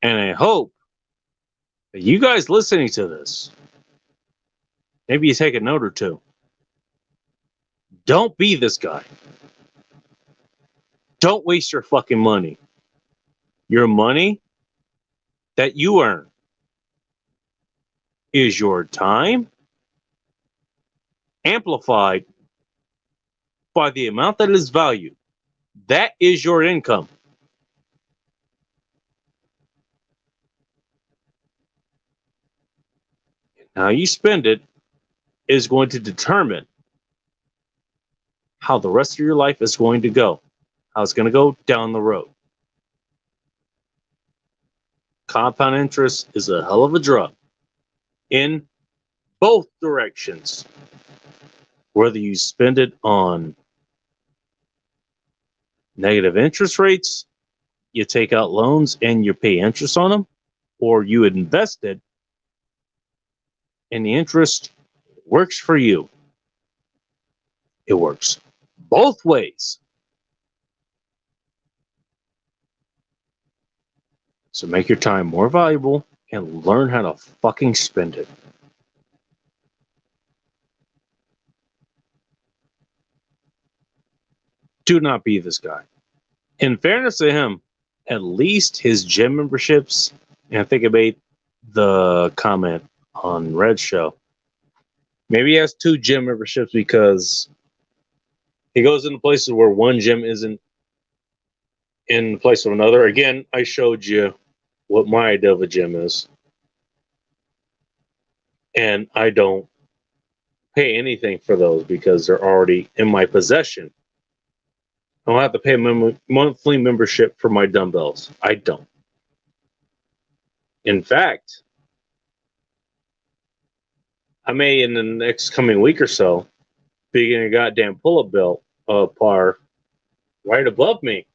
And I hope that you guys listening to this, maybe you take a note or two. Don't be this guy. Don't waste your fucking money. Your money that you earn is your time amplified by the amount that is valued. That is your income. How you spend it is going to determine how the rest of your life is going to go, how it's going to go down the road. Compound interest is a hell of a drug in both directions. Whether you spend it on negative interest rates, you take out loans and you pay interest on them, or you invest it and the interest works for you. It works both ways. So make your time more valuable and learn how to fucking spend it. Do not be this guy. In fairness to him, at least his gym memberships, and I think I made the comment on Red's show, maybe he has 2 gym memberships because he goes into places where one gym isn't in place of another. Again, I showed you what my idea of a gym is. And I don't pay anything for those because they're already in my possession. I don't have to pay a monthly membership for my dumbbells. I don't. In fact, I may in the next coming week or so be getting a goddamn pull-up belt par right above me,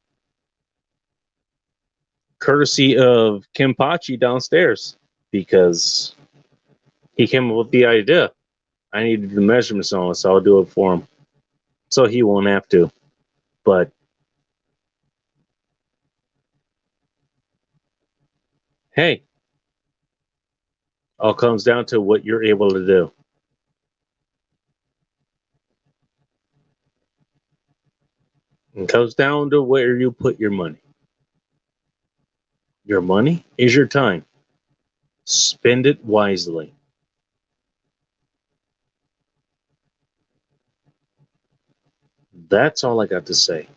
courtesy of Kim Pachi downstairs, because he came up with the idea. I needed the measurements on it, so I'll do it for him, so he won't have to. But hey, all comes down to what you're able to do. It comes down to where you put your money. Your money is your time. Spend it wisely. That's all I got to say.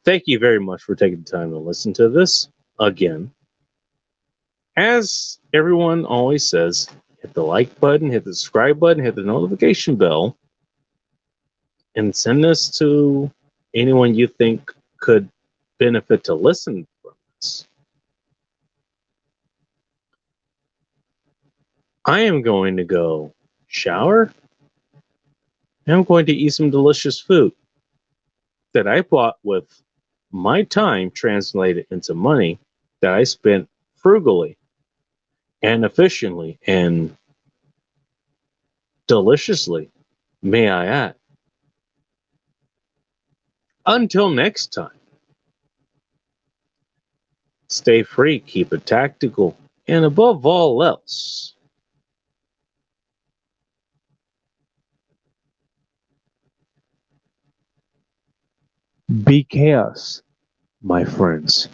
Thank you very much for taking the time to listen to this again. As everyone always says, hit the like button, hit the subscribe button, hit the notification bell, and send this to anyone you think could benefit to listen from this. I am going to go shower, and I'm going to eat some delicious food that I bought with my time translated into money that I spent frugally and efficiently and deliciously, may I add. Until next time, stay free, keep it tactical, and above all else, Be chaos, my friends.